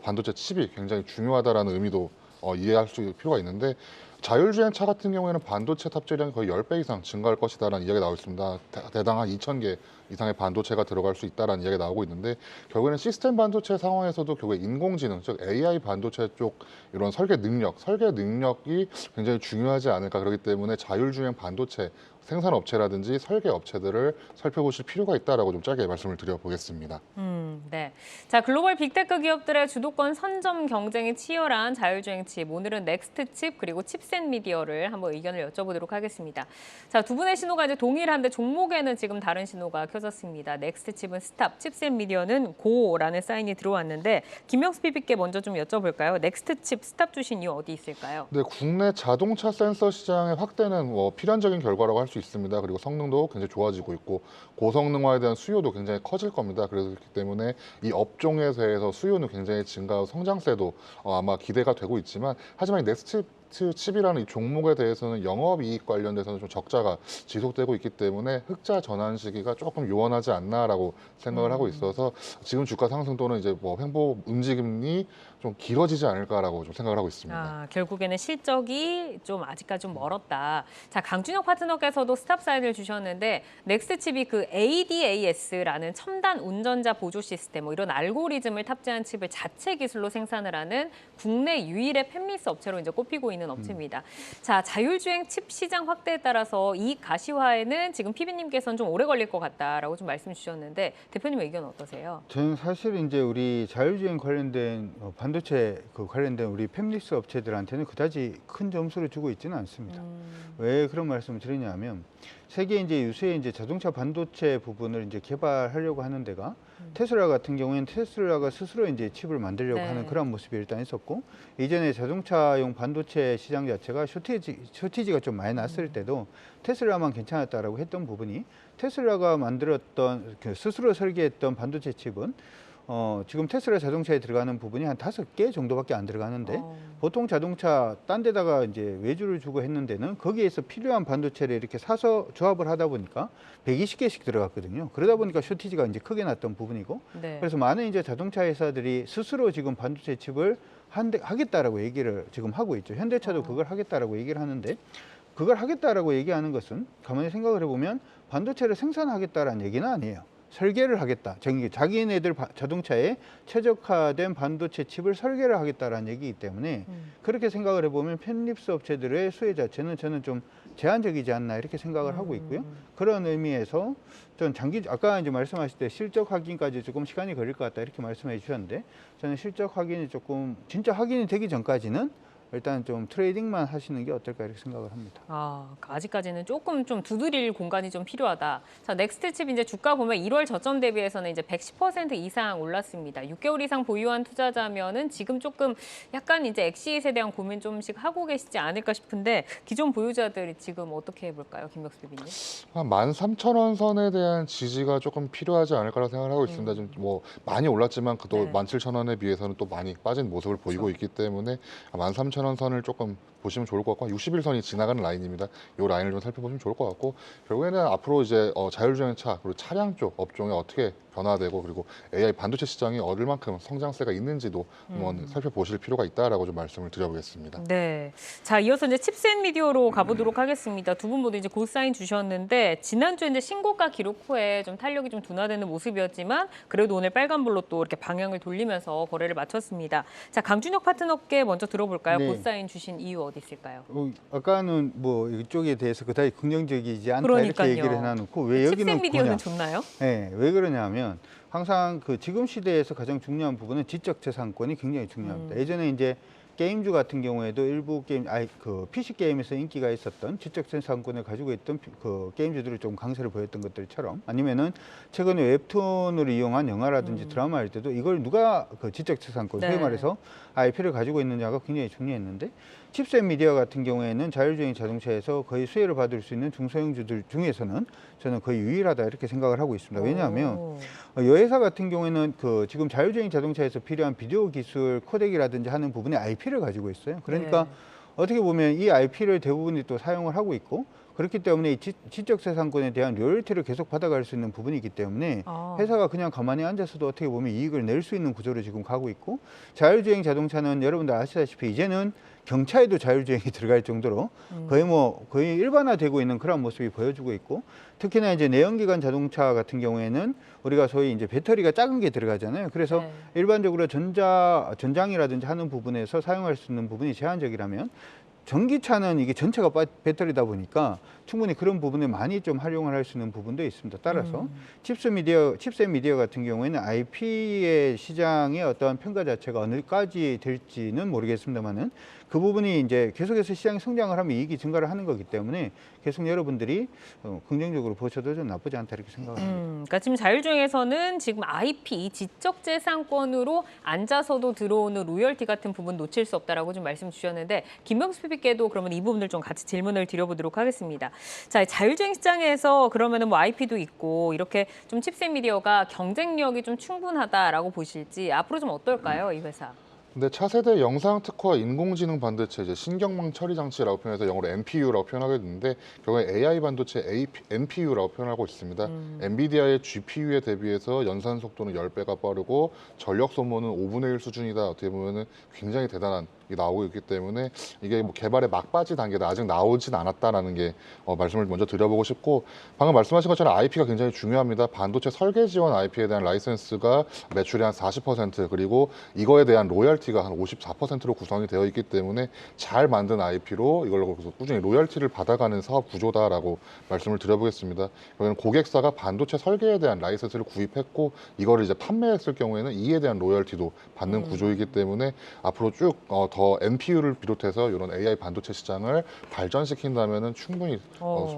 반도체 칩이 굉장히 중요하다라는 의미도 이해할 수 있을 필요가 있는데 자율주행 차 같은 경우에는 반도체 탑재량이 거의 10배 이상 증가할 것이다라는 이야기가 나오고 있습니다. 대당 한 2,000개 이상의 반도체가 들어갈 수 있다라는 이야기가 나오고 있는데 결국에는 시스템 반도체 상황에서도 결국에 인공지능, 즉 AI 반도체 쪽 이런 설계 능력이 굉장히 중요하지 않을까. 그렇기 때문에 자율주행 반도체 생산업체라든지 설계업체들을 살펴보실 필요가 있다라고 좀 짧게 말씀을 드려보겠습니다. 네. 자, 글로벌 빅테크 기업들의 주도권 선점 경쟁이 치열한 자율주행 칩. 오늘은 넥스트 칩 그리고 칩셋 미디어를 한번 의견을 여쭤보도록 하겠습니다. 자, 두 분의 신호가 이제 동일한데 종목에는 지금 다른 신호가 켜졌습니다. 넥스트 칩은 스탑, 칩셋 미디어는 고라는 사인이 들어왔는데 김명수 PP께 먼저 좀 여쭤볼까요? 넥스트 칩 스탑 주신 이유 어디 있을까요? 네, 국내 자동차 센서 시장의 확대는 필연적인 결과라고 할 수 있습니다. 그리고 성능도 굉장히 좋아지고 있고 고성능화에 대한 수요도 굉장히 커질 겁니다. 그렇기 때문에 이 업종에서 수요는 굉장히 증가하고 성장세도 아마 기대가 되고 있지만 하지만 이 넥스트 칩이라는 이 종목에 대해서는 영업이익 관련돼서는 좀 적자가 지속되고 있기 때문에 흑자 전환 시기가 조금 요원하지 않나라고 생각을 하고 있어서 지금 주가 상승 또는 이제 뭐 횡보 움직임이 좀 길어지지 않을까라고 좀 생각을 하고 있습니다. 아, 결국에는 실적이 좀 아직까지 좀 멀었다. 자, 강준혁 파트너께서도 스탑 사인을 주셨는데 넥스트 칩이 그 ADAS라는 첨단 운전자 보조 시스템 뭐 이런 알고리즘을 탑재한 칩을 자체 기술로 생산을 하는 국내 유일의 팹리스 업체로 이제 꼽히고 있는 업체입니다. 자, 자율주행 칩 시장 확대에 따라서 이익 가시화에는 지금 PB님께서는 좀 오래 걸릴 것 같다라고 좀 말씀 주셨는데 대표님 의견 어떠세요? 저는 사실 이제 우리 자율주행 관련된 반도체 관련된 우리 팹리스 업체들한테는 그다지 큰 점수를 주고 있지는 않습니다. 왜 그런 말씀을 드리냐면 세계 이제 유수의 이제 자동차 반도체 부분을 이제 개발하려고 하는 데가 테슬라 같은 경우에는 테슬라가 스스로 이제 칩을 만들려고 네. 하는 그런 모습이 일단 있었고 이전에 자동차용 반도체 시장 자체가 쇼티지가 좀 많이 났을 때도 테슬라만 괜찮았다라고 했던 부분이 테슬라가 만들었던 스스로 설계했던 반도체 칩은 지금 테슬라 자동차에 들어가는 부분이 한 5개 정도밖에 안 들어가는데 보통 자동차 딴 데다가 이제 외주를 주고 했는 데는 거기에서 필요한 반도체를 이렇게 사서 조합을 하다 보니까 120개씩 들어갔거든요. 그러다 보니까 쇼티지가 이제 크게 났던 부분이고 네. 그래서 많은 이제 자동차 회사들이 스스로 지금 반도체 칩을 하겠다라고 얘기를 지금 하고 있죠. 현대차도 그걸 하겠다라고 얘기를 하는데 그걸 하겠다라고 얘기하는 것은 가만히 생각을 해보면 반도체를 생산하겠다라는 얘기는 아니에요. 설계를 하겠다. 자기네들 자동차에 최적화된 반도체 칩을 설계를 하겠다라는 얘기이기 때문에 그렇게 생각을 해보면 팹리스 업체들의 수혜 자체는 저는 좀 제한적이지 않나 이렇게 생각을 하고 있고요. 그런 의미에서 전 아까 이제 말씀하실 때 실적 확인까지 조금 시간이 걸릴 것 같다 이렇게 말씀해 주셨는데 저는 실적 확인이 조금 진짜 확인이 되기 전까지는 일단 좀 트레이딩만 하시는 게 어떨까 이렇게 생각을 합니다. 아직까지는 조금 좀 두드릴 공간이 좀 필요하다. 자, 넥스트 칩 이제 주가 보면 1월 저점 대비해서는 이제 110% 이상 올랐습니다. 6개월 이상 보유한 투자자면은 지금 조금 약간 이제 엑시잇에 대한 고민 좀씩 하고 계시지 않을까 싶은데 기존 보유자들이 지금 어떻게 해볼까요, 김명수 PB님? 한 13,000원 선에 대한 지지가 조금 필요하지 않을까라고 생각을 하고 있습니다. 지금 뭐 많이 올랐지만 그도 네. 17,000원에 비해서는 또 많이 빠진 모습을 보이고 있기 때문에 13,000원 선을 조금 보시면 좋을 것 같고 60일선이 지나가는 라인입니다. 이 라인을 좀 살펴보시면 좋을 것 같고 결국에는 앞으로 이제 자율주행 차 그리고 차량 쪽 업종에 어떻게 변화되고 그리고 AI 반도체 시장이 얼만큼 성장세가 있는지도 한번 살펴보실 필요가 있다라고 좀 말씀을 드려보겠습니다. 네. 자, 이어서 이제 칩셋 미디어로 가보도록 하겠습니다. 두 분 모두 이제 고사인 주셨는데 지난주에 이제 신고가 기록 후에 좀 탄력이 좀 둔화되는 모습이었지만 그래도 오늘 빨간불로 또 이렇게 방향을 돌리면서 거래를 마쳤습니다. 자, 강준혁 파트너께 먼저 들어볼까요? 네. 고사인 주신 이유 어디 있을까요? 아까는 뭐 이쪽에 대해서 그다지 긍정적이지 않다 그러니까요. 이렇게 얘기를 해놔놓고 왜 여기는 칩셋 미디어는 보냐? 좋나요? 네, 왜 그러냐면 항상 그 지금 시대에서 가장 중요한 부분은 지적재산권이 굉장히 중요합니다. 예전에 이제 게임주 같은 경우에도 일부 게임, 그 PC 게임에서 인기가 있었던 지적재산권을 가지고 있던 그 게임주들을 좀 강세를 보였던 것들처럼 아니면은 최근에 웹툰을 이용한 영화라든지 드라마 할 때도 이걸 누가 그 지적재산권, 네. 소위 말해서 IP를 가지고 있느냐가 굉장히 중요했는데 칩셋 미디어 같은 경우에는 자율주행 자동차에서 거의 수혜를 받을 수 있는 중소형주들 중에서는 저는 거의 유일하다 이렇게 생각을 하고 있습니다. 왜냐하면 오. 이 회사 같은 경우에는 그 지금 자율주행 자동차에서 필요한 비디오 기술 코덱이라든지 하는 부분에 IP를 가지고 있어요. 그러니까 네. 어떻게 보면 이 IP를 대부분이 또 사용을 하고 있고 그렇기 때문에 이 지적재산권에 대한 로열티를 계속 받아갈 수 있는 부분이 있기 때문에 아. 회사가 그냥 가만히 앉아서도 어떻게 보면 이익을 낼 수 있는 구조로 지금 가고 있고 자율주행 자동차는 여러분들 아시다시피 이제는 경차에도 자율주행이 들어갈 정도로 거의 일반화되고 있는 그런 모습이 보여주고 있고 특히나 이제 내연기관 자동차 같은 경우에는 우리가 소위 이제 배터리가 작은 게 들어가잖아요. 그래서 네. 일반적으로 전장이라든지 하는 부분에서 사용할 수 있는 부분이 제한적이라면 전기차는 이게 전체가 배터리다 보니까 충분히 그런 부분에 많이 좀 활용을 할 수 있는 부분도 있습니다. 따라서 칩셋 미디어 같은 경우에는 IP의 시장의 어떠한 평가 자체가 어느까지 될지는 모르겠습니다만은 그 부분이 이제 계속해서 시장이 성장을 하면 이익이 증가를 하는 거기 때문에 계속 여러분들이 긍정적으로 보셔도 좀 나쁘지 않다 이렇게 생각합니다. 그러니까 지금 자율주행에서는 지금 IP, 지적재산권으로 앉아서도 들어오는 로열티 같은 부분 놓칠 수 없다라고 좀 말씀 주셨는데 김명수 PB께도 그러면 이 부분을 좀 같이 질문을 드려보도록 하겠습니다. 자, 자율주행 시장에서 그러면은 뭐 IP도 있고 이렇게 좀 칩셋 미디어가 경쟁력이 좀 충분하다라고 보실지 앞으로 좀 어떨까요, 이 회사? 근데 차세대 영상 특화 인공지능 반도체 이제 신경망 처리 장치라고 표현해서 영어로 NPU라고 표현하게 되는데 결국에 AI 반도체 NPU라고 표현하고 있습니다. 엔비디아의 GPU에 대비해서 연산 속도는 10배가 빠르고 전력 소모는 5분의 1 수준이다. 어떻게 보면은 굉장히 대단한 게 나오고 있기 때문에 이게 뭐 개발의 막바지 단계다. 아직 나오진 않았다라는 게 말씀을 먼저 드려보고 싶고 방금 말씀하신 것처럼 IP가 굉장히 중요합니다. 반도체 설계 지원 IP에 대한 라이센스가 매출의 한 40% 그리고 이거에 대한 로열티가 한 54%로 구성이 되어 있기 때문에 잘 만든 IP로 이걸 꾸준히 로열티를 받아가는 사업 구조다라고 말씀을 드려보겠습니다. 여기는 고객사가 반도체 설계에 대한 라이센스를 구입했고 이거를 이제 판매했을 경우에는 이에 대한 로열티도 받는 구조이기 때문에 앞으로 쭉 더 NPU를 비롯해서 이런 AI 반도체 시장을 발전시킨다면은 충분히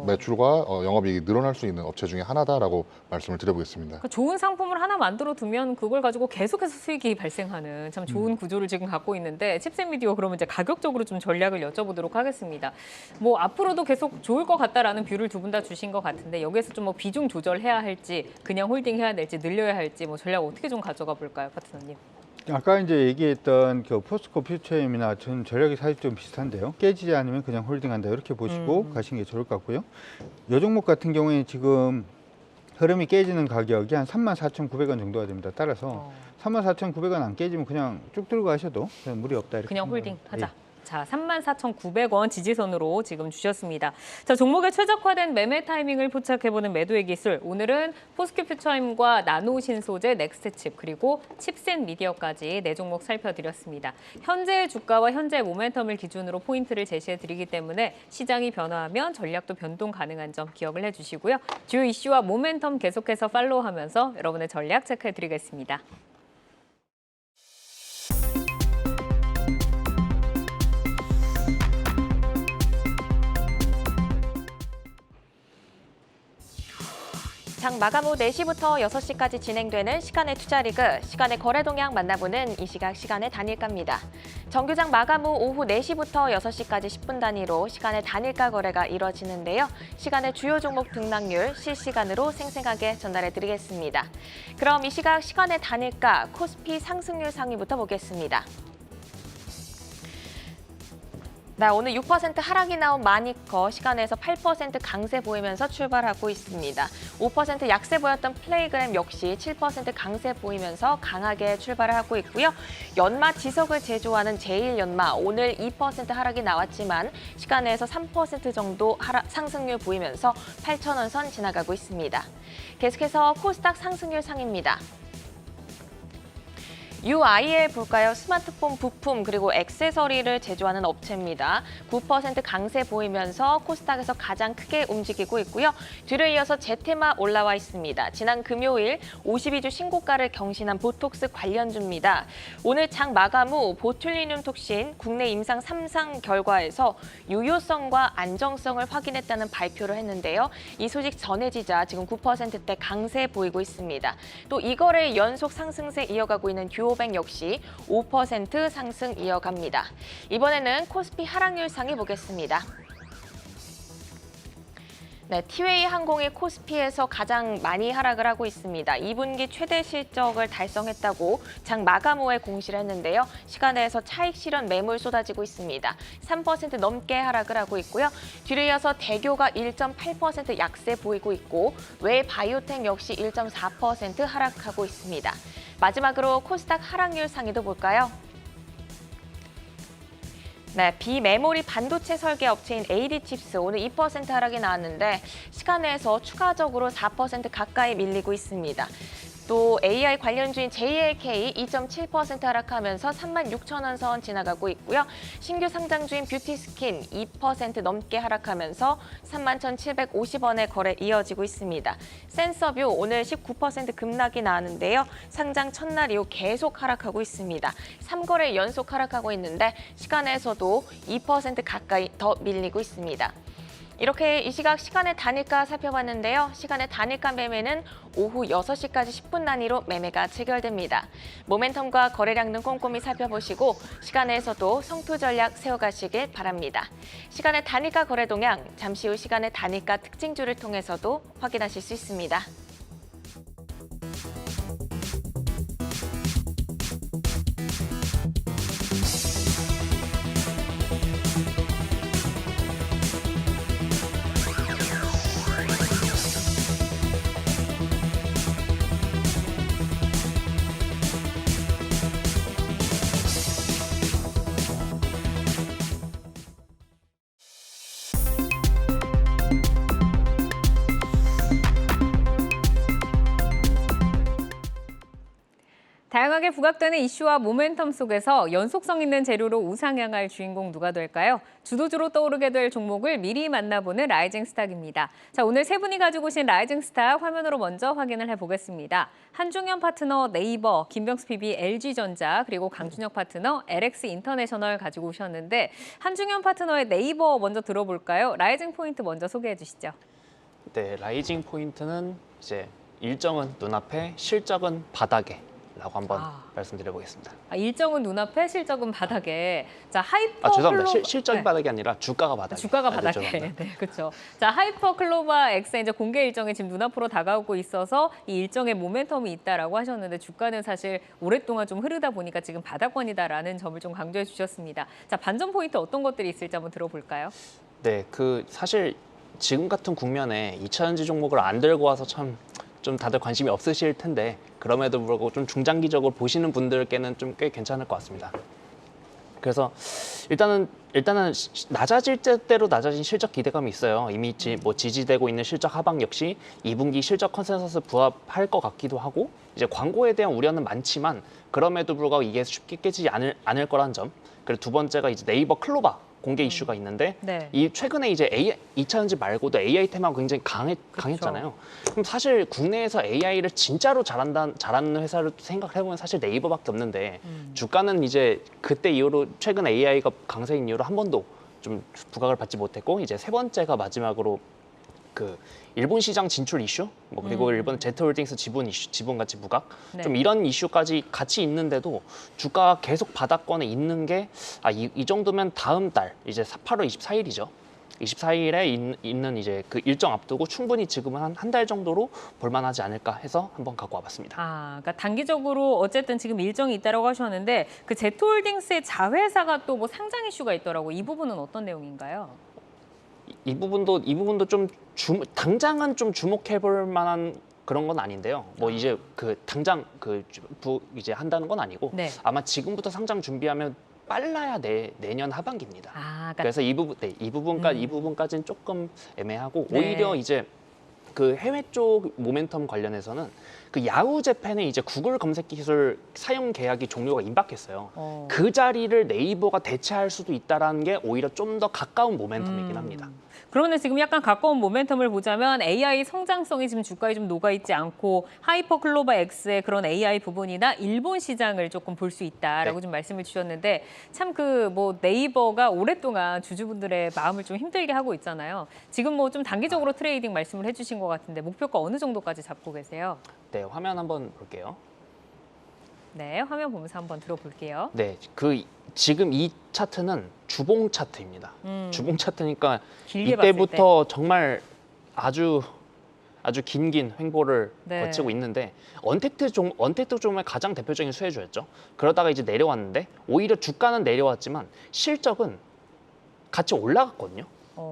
매출과 영업이익이 늘어날 수 있는 업체 중에 하나다라고 말씀을 드려보겠습니다. 그러니까 좋은 상품을 하나 만들어 두면 그걸 가지고 계속해서 수익이 발생하는 참 좋은 구조를 지금 갖고 있는데 칩셋 미디어 그러면 이제 가격적으로 좀 전략을 여쭤보도록 하겠습니다. 뭐 앞으로도 계속 좋을 것 같다라는 뷰를 두 분 다 주신 것 같은데 여기에서 좀 뭐 비중 조절해야 할지 그냥 홀딩해야 될지 늘려야 할지 뭐 전략 어떻게 좀 가져가 볼까요, 파트너님? 아까 이제 얘기했던 그 포스코 퓨처엠이나 전 전략이 사실 좀 비슷한데요. 깨지지 않으면 그냥 홀딩한다 이렇게 보시고 가시는 게 좋을 것 같고요. 이 종목 같은 경우에 지금 흐름이 깨지는 가격이 한 34,900원 정도가 됩니다. 따라서 34,900원 안 깨지면 그냥 쭉 들고 가셔도 그냥 무리 없다 이렇게 그냥 생각합니다. 홀딩하자. 예. 자, 34,900원 지지선으로 지금 주셨습니다. 자, 종목에 최적화된 매매 타이밍을 포착해보는 매도의 기술. 오늘은 포스코 퓨처엠과 나노신소재, 넥스트칩, 그리고 칩셋 미디어까지 네 종목 살펴드렸습니다. 현재의 주가와 현재의 모멘텀을 기준으로 포인트를 제시해드리기 때문에 시장이 변화하면 전략도 변동 가능한 점 기억을 해주시고요. 주요 이슈와 모멘텀 계속해서 팔로우하면서 여러분의 전략 체크해드리겠습니다. 장 마감 후 4시부터 6시까지 진행되는 시간의 투자 리그, 시간의 거래 동향 만나보는 이 시각 시간의 단일가입니다. 정규장 마감 후 오후 4시부터 6시까지 10분 단위로 시간의 단일가 거래가 이뤄지는데요. 시간의 주요 종목 등락률 실시간으로 생생하게 전달해 드리겠습니다. 그럼 이 시각 시간의 단일가 코스피 상승률 상위부터 보겠습니다. 네, 오늘 6% 하락이 나온 마니커 시간에서 8% 강세 보이면서 출발하고 있습니다. 5% 약세 보였던 플레이그램 역시 7% 강세 보이면서 강하게 출발을 하고 있고요. 연마 지석을 제조하는 제일연마 오늘 2% 하락이 나왔지만 시간에서 3% 정도 상승률 보이면서 8,000원 선 지나가고 있습니다. 계속해서 코스닥 상승률 상입니다. UIL 볼까요? 스마트폰 부품 그리고 액세서리를 제조하는 업체입니다. 9% 강세 보이면서 코스닥에서 가장 크게 움직이고 있고요. 뒤를 이어서 제테마 올라와 있습니다. 지난 금요일 52주 신고가를 경신한 보톡스 관련주입니다. 오늘 장 마감 후 보툴리눔 톡신 국내 임상 3상 결과에서 유효성과 안정성을 확인했다는 발표를 했는데요. 이 소식 전해지자 지금 9%대 강세 보이고 있습니다. 또 이거래 연속 상승세 이어가고 있는 듀오뱅 역시 5% 상승 이어갑니다. 이번에는 코스피 하락률 상위 보겠습니다. 네, 티웨이 항공이 코스피에서 가장 많이 하락을 하고 있습니다. 2분기 최대 실적을 달성했다고 장 마감 후에 공시를 했는데요. 시간에서 차익 실현 매물 쏟아지고 있습니다. 3% 넘게 하락을 하고 있고요. 뒤를 이어서 대교가 1.8% 약세 보이고 있고 외 바이오텍 역시 1.4% 하락하고 있습니다. 마지막으로 코스닥 하락률 상위도 볼까요? 네, 비메모리 반도체 설계 업체인 AD칩스 오늘 2% 하락이 나왔는데 시간에서 추가적으로 4% 가까이 밀리고 있습니다. 또 AI 관련주인 JLK 2.7% 하락하면서 36,000원 선 지나가고 있고요. 신규 상장주인 뷰티스킨 2% 넘게 하락하면서 31,750원의 거래 이어지고 있습니다. 센서뷰 오늘 19% 급락이 나왔는데요. 상장 첫날 이후 계속 하락하고 있습니다. 3거래 연속 하락하고 있는데 시간에서도 2% 가까이 더 밀리고 있습니다. 이렇게 이 시각 시간의 단일가 살펴봤는데요. 시간의 단일가 매매는 오후 6시까지 10분 단위로 매매가 체결됩니다. 모멘텀과 거래량 등 꼼꼼히 살펴보시고 시간에서도 성투 전략 세워가시길 바랍니다. 시간의 단일가 거래 동향, 잠시 후 시간의 단일가 특징주를 통해서도 확인하실 수 있습니다. 다양하게 부각되는 이슈와 모멘텀 속에서 연속성 있는 재료로 우상향할 주인공 누가 될까요? 주도주로 떠오르게 될 종목을 미리 만나보는 라이징 스탁입니다. 자, 오늘 세 분이 가지고 오신 라이징 스탁 화면으로 먼저 확인을 해보겠습니다. 한중현 파트너 네이버, 김병수 PB LG전자, 그리고 강준혁 파트너 LX 인터내셔널 가지고 오셨는데 한중현 파트너의 네이버 먼저 들어볼까요? 라이징 포인트 먼저 소개해 주시죠. 네, 라이징 포인트는 이제 일정은 눈앞에, 실적은 바닥에. 라고 한번 말씀드려보겠습니다. 일정은 눈앞에, 실적은 바닥에. 자, 하이퍼 죄송합니다. 실적이 바닥이 아니라 주가가 바닥에. 주가가 바닥에. 네, 그렇죠. 자, 하이퍼 클로바 X의 이제 공개 일정이 지금 눈앞으로 다가오고 있어서 이 일정에 모멘텀이 있다라고 하셨는데 주가는 사실 오랫동안 좀 흐르다 보니까 지금 바닥권이다라는 점을 좀 강조해 주셨습니다. 자, 반전 포인트 어떤 것들이 있을지 한번 들어볼까요? 네, 사실 지금 같은 국면에 2차전지 종목을 안 들고 와서 좀 다들 관심이 없으실 텐데 그럼에도 불구하고 좀 중장기적으로 보시는 분들께는 좀 꽤 괜찮을 것 같습니다. 그래서 일단은 낮아질 때대로 낮아진 실적 기대감이 있어요. 이미 지지되고 있는 실적 하방 역시 2분기 실적 컨센서스 부합할 것 같기도 하고 이제 광고에 대한 우려는 많지만 그럼에도 불구하고 이게 쉽게 깨지지 않을 거라는 점. 그리고 두 번째가 이제 네이버 클로바 공개 이슈가 있는데 네. 이 최근에 이제 2차전지 말고도 AI 테마가 굉장히 강했잖아요. 그럼 사실 국내에서 AI를 진짜로 잘하는 회사를 생각해보면 사실 네이버밖에 없는데 주가는 이제 그때 이후로 최근 AI가 강세인 이후로 한 번도 좀 부각을 받지 못했고 이제 세 번째가 마지막으로 일본 시장 진출 이슈, 그리고 일본 제트홀딩스 지분 가치 부각, 네. 좀 이런 이슈까지 같이 있는데도 주가가 계속 바닥권에 있는 게 이 정도면 다음 달 이제 8월 24일이죠. 24일에 있는 이제 그 일정 앞두고 충분히 지금은 한 달 정도로 볼만하지 않을까 해서 한번 갖고 와봤습니다. 그러니까 단기적으로 어쨌든 지금 일정이 있다라고 하셨는데 그 제트홀딩스의 자회사가 또 뭐 상장 이슈가 있더라고. 이 부분은 어떤 내용인가요? 이 부분도 좀 당장은 좀 주목해 볼 만한 그런 건 아닌데요. 뭐 이제 그 당장 이제 한다는 건 아니고 네. 아마 지금부터 상장 준비하면 빨라야 내년 하반기입니다. 그러니까 그래서 이 부분까지는 조금 애매하고 네. 오히려 이제 그 해외 쪽 모멘텀 관련해서는 그 야후 재팬의 이제 구글 검색 기술 사용 계약이 종료가 임박했어요. 그 자리를 네이버가 대체할 수도 있다라는 게 오히려 좀 더 가까운 모멘텀이긴 합니다. 그런데 지금 약간 가까운 모멘텀을 보자면 AI 성장성이 지금 주가에 좀 녹아있지 않고 하이퍼클로바 X의 그런 AI 부분이나 일본 시장을 조금 볼 수 있다라고 네. 좀 말씀을 주셨는데 참 그 뭐 네이버가 오랫동안 주주분들의 마음을 좀 힘들게 하고 있잖아요. 지금 뭐 좀 단기적으로 트레이딩 말씀을 해주신 것 같은데 목표가 어느 정도까지 잡고 계세요? 네, 화면 한번 볼게요. 네, 화면 보면서 한번 들어볼게요. 네, 지금 이 차트는 주봉 차트입니다. 주봉 차트니까 길게 봤을 이때부터 정말 아주 긴 횡보를 네. 거치고 있는데 언택트 종의 가장 대표적인 수혜주였죠. 그러다가 이제 내려왔는데 오히려 주가는 내려왔지만 실적은 같이 올라갔거든요.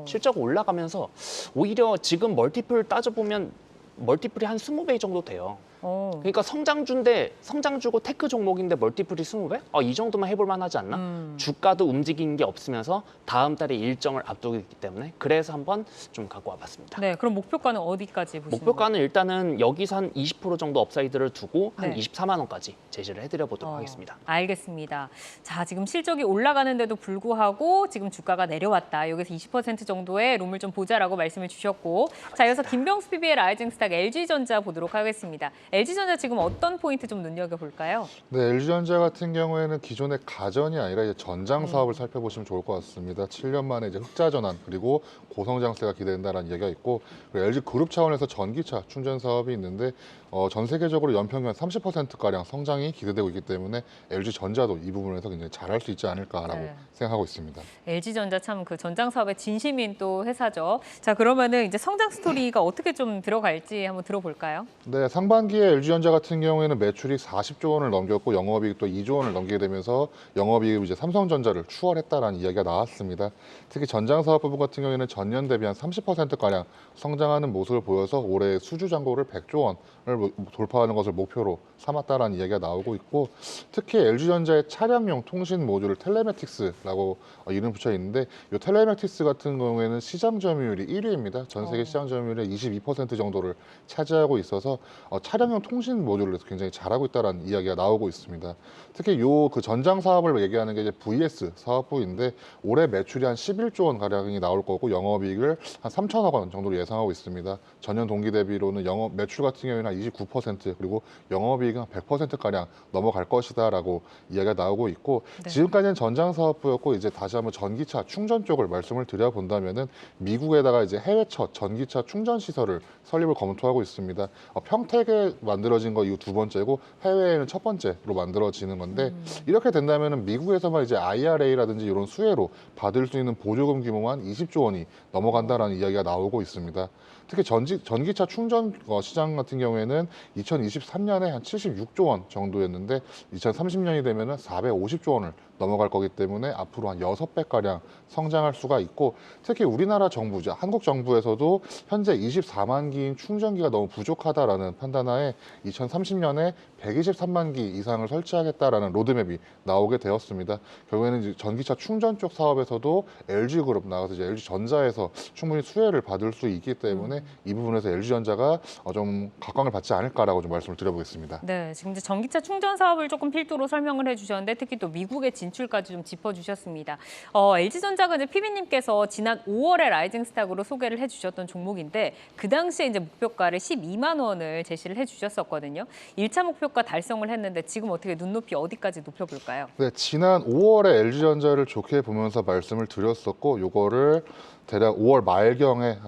실적 올라가면서 오히려 지금 멀티플 따져보면 멀티플이 한 20배 정도 돼요. 그러니까 성장주고 테크 종목인데 멀티플이 20배? 이 정도만 해볼 만하지 않나? 주가도 움직이는 게 없으면서 다음 달에 일정을 앞두고 있기 때문에 그래서 한번 좀 갖고 와봤습니다. 네, 그럼 목표가는 어디까지 보시는 목표가는 일단은 여기서 한 20% 정도 업사이드를 두고 한 네. 24만 원까지 제시를 해드려 보도록 하겠습니다. 알겠습니다. 자, 지금 실적이 올라가는데도 불구하고 지금 주가가 내려왔다. 여기서 20% 정도의 룸을 좀 보자라고 말씀을 주셨고, 자, 이어서 김병수 PB의 라이징 스탁 LG전자 보도록 하겠습니다. LG전자 지금 어떤 포인트 좀 눈여겨볼까요? 네, LG전자 같은 경우에는 기존의 가전이 아니라 이제 전장 사업을 살펴보시면 좋을 것 같습니다. 7년 만에 이제 흑자 전환 그리고 고성장세가 기대된다는 얘기가 있고, 그리고 LG 그룹 차원에서 전기차 충전 사업이 있는데 전 세계적으로 연평균 30%가량 성장이 기대되고 있기 때문에 LG전자도 이 부분에서 굉장히 잘할 수 있지 않을까라고 네. 생각하고 있습니다. LG전자 참 그 전장 사업에 진심인 또 회사죠. 자, 그러면은 이제 성장 스토리가 어떻게 좀 들어갈지 한번 들어볼까요? 네, 상반기에 LG전자 같은 경우에는 매출이 40조 원을 넘겼고 영업이익도 2조 원을 넘기게 되면서 영업이익 이제 삼성전자를 추월했다라는 이야기가 나왔습니다. 특히 전장 사업 부분 같은 경우에는 전년 대비 한 30%가량 성장하는 모습을 보여서 올해 수주 잔고를 100조 원을 돌파하는 것을 목표로 삼았다라는 이야기가 나오고 있고, 특히 LG전자의 차량용 통신 모듈을 텔레매틱스라고 이름 붙여 있는데, 이 텔레매틱스 같은 경우에는 시장 점유율이 1위입니다. 전 세계 시장 점유율의 22% 정도를 차지하고 있어서 차량용 통신 모듈을 굉장히 잘하고 있다는 이야기가 나오고 있습니다. 특히 그 전장 사업을 얘기하는 게 이제 VS 사업부인데 올해 매출이 한 11조 원 가량이 나올 거고 영업이익을 한 3천억 원 정도로 예상하고 있습니다. 전년 동기 대비로는 영업 매출 같은 경우에는 한 29% 그리고 영업이익은 한 100%가량 넘어갈 것이다라고 이야기가 나오고 있고, 네. 지금까지는 전장 사업부였고 이제 다시 한번 전기차 충전 쪽을 말씀을 드려본다면은 미국에다가 이제 해외 첫 전기차 충전 시설을 설립을 검토하고 있습니다. 평택에 만들어진 거 이후 두 번째고 해외에는 첫 번째로 만들어지는 건데, 이렇게 된다면은 미국에서만 이제 IRA라든지 이런 수혜로 받을 수 있는 보조금 규모만 20조 원이 넘어간다라는 이야기가 나오고 있습니다. 특히 전기차 충전 시장 같은 경우에는 2023년에 한 76조 원 정도였는데 2030년이 되면은 450조 원을 넘어갈 거기 때문에 앞으로 한 6배가량 성장할 수가 있고, 특히 우리나라 정부, 한국 정부에서도 현재 24만 기인 충전기가 너무 부족하다라는 판단하에 2030년에 123만 기 이상을 설치하겠다라는 로드맵이 나오게 되었습니다. 결국에는 이제 전기차 충전 쪽 사업에서도 LG그룹 나가서 이제 LG전자에서 충분히 수혜를 받을 수 있기 때문에 이 부분에서 LG전자가 좀 각광을 받지 않을까라고 좀 말씀을 드려보겠습니다. 네, 지금 이제 전기차 충전 사업을 조금 필두로 설명을 해주셨는데 특히 또 미국의 진출까지 좀 짚어주셨습니다. LG전자가 이제 PB님께서 지난 5월에 라이징 스탁으로 소개를 해주셨던 종목인데 그 당시에 이제 목표가를 12만 원을 제시를 해주셨었거든요. 1차 목표가 달성을 했는데 지금 어떻게 눈높이 어디까지 높여볼까요? 네, 지난 5월에 LG전자를 좋게 보면서 말씀을 드렸었고, 요거를 대략 5월 말경에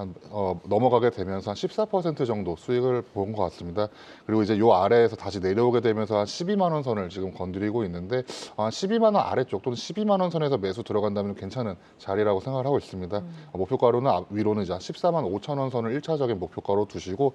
넘어가게 되면서 한 14% 정도 수익을 본 것 같습니다. 그리고 이제 요 아래에서 다시 내려오게 되면서 한 12만 원 선을 지금 건드리고 있는데 한 12만 원 아래쪽 또는 12만 원 선에서 매수 들어간다면 괜찮은 자리라고 생각을 하고 있습니다. 목표가로는 위로는 이제 14만 5천 원 선을 1차적인 목표가로 두시고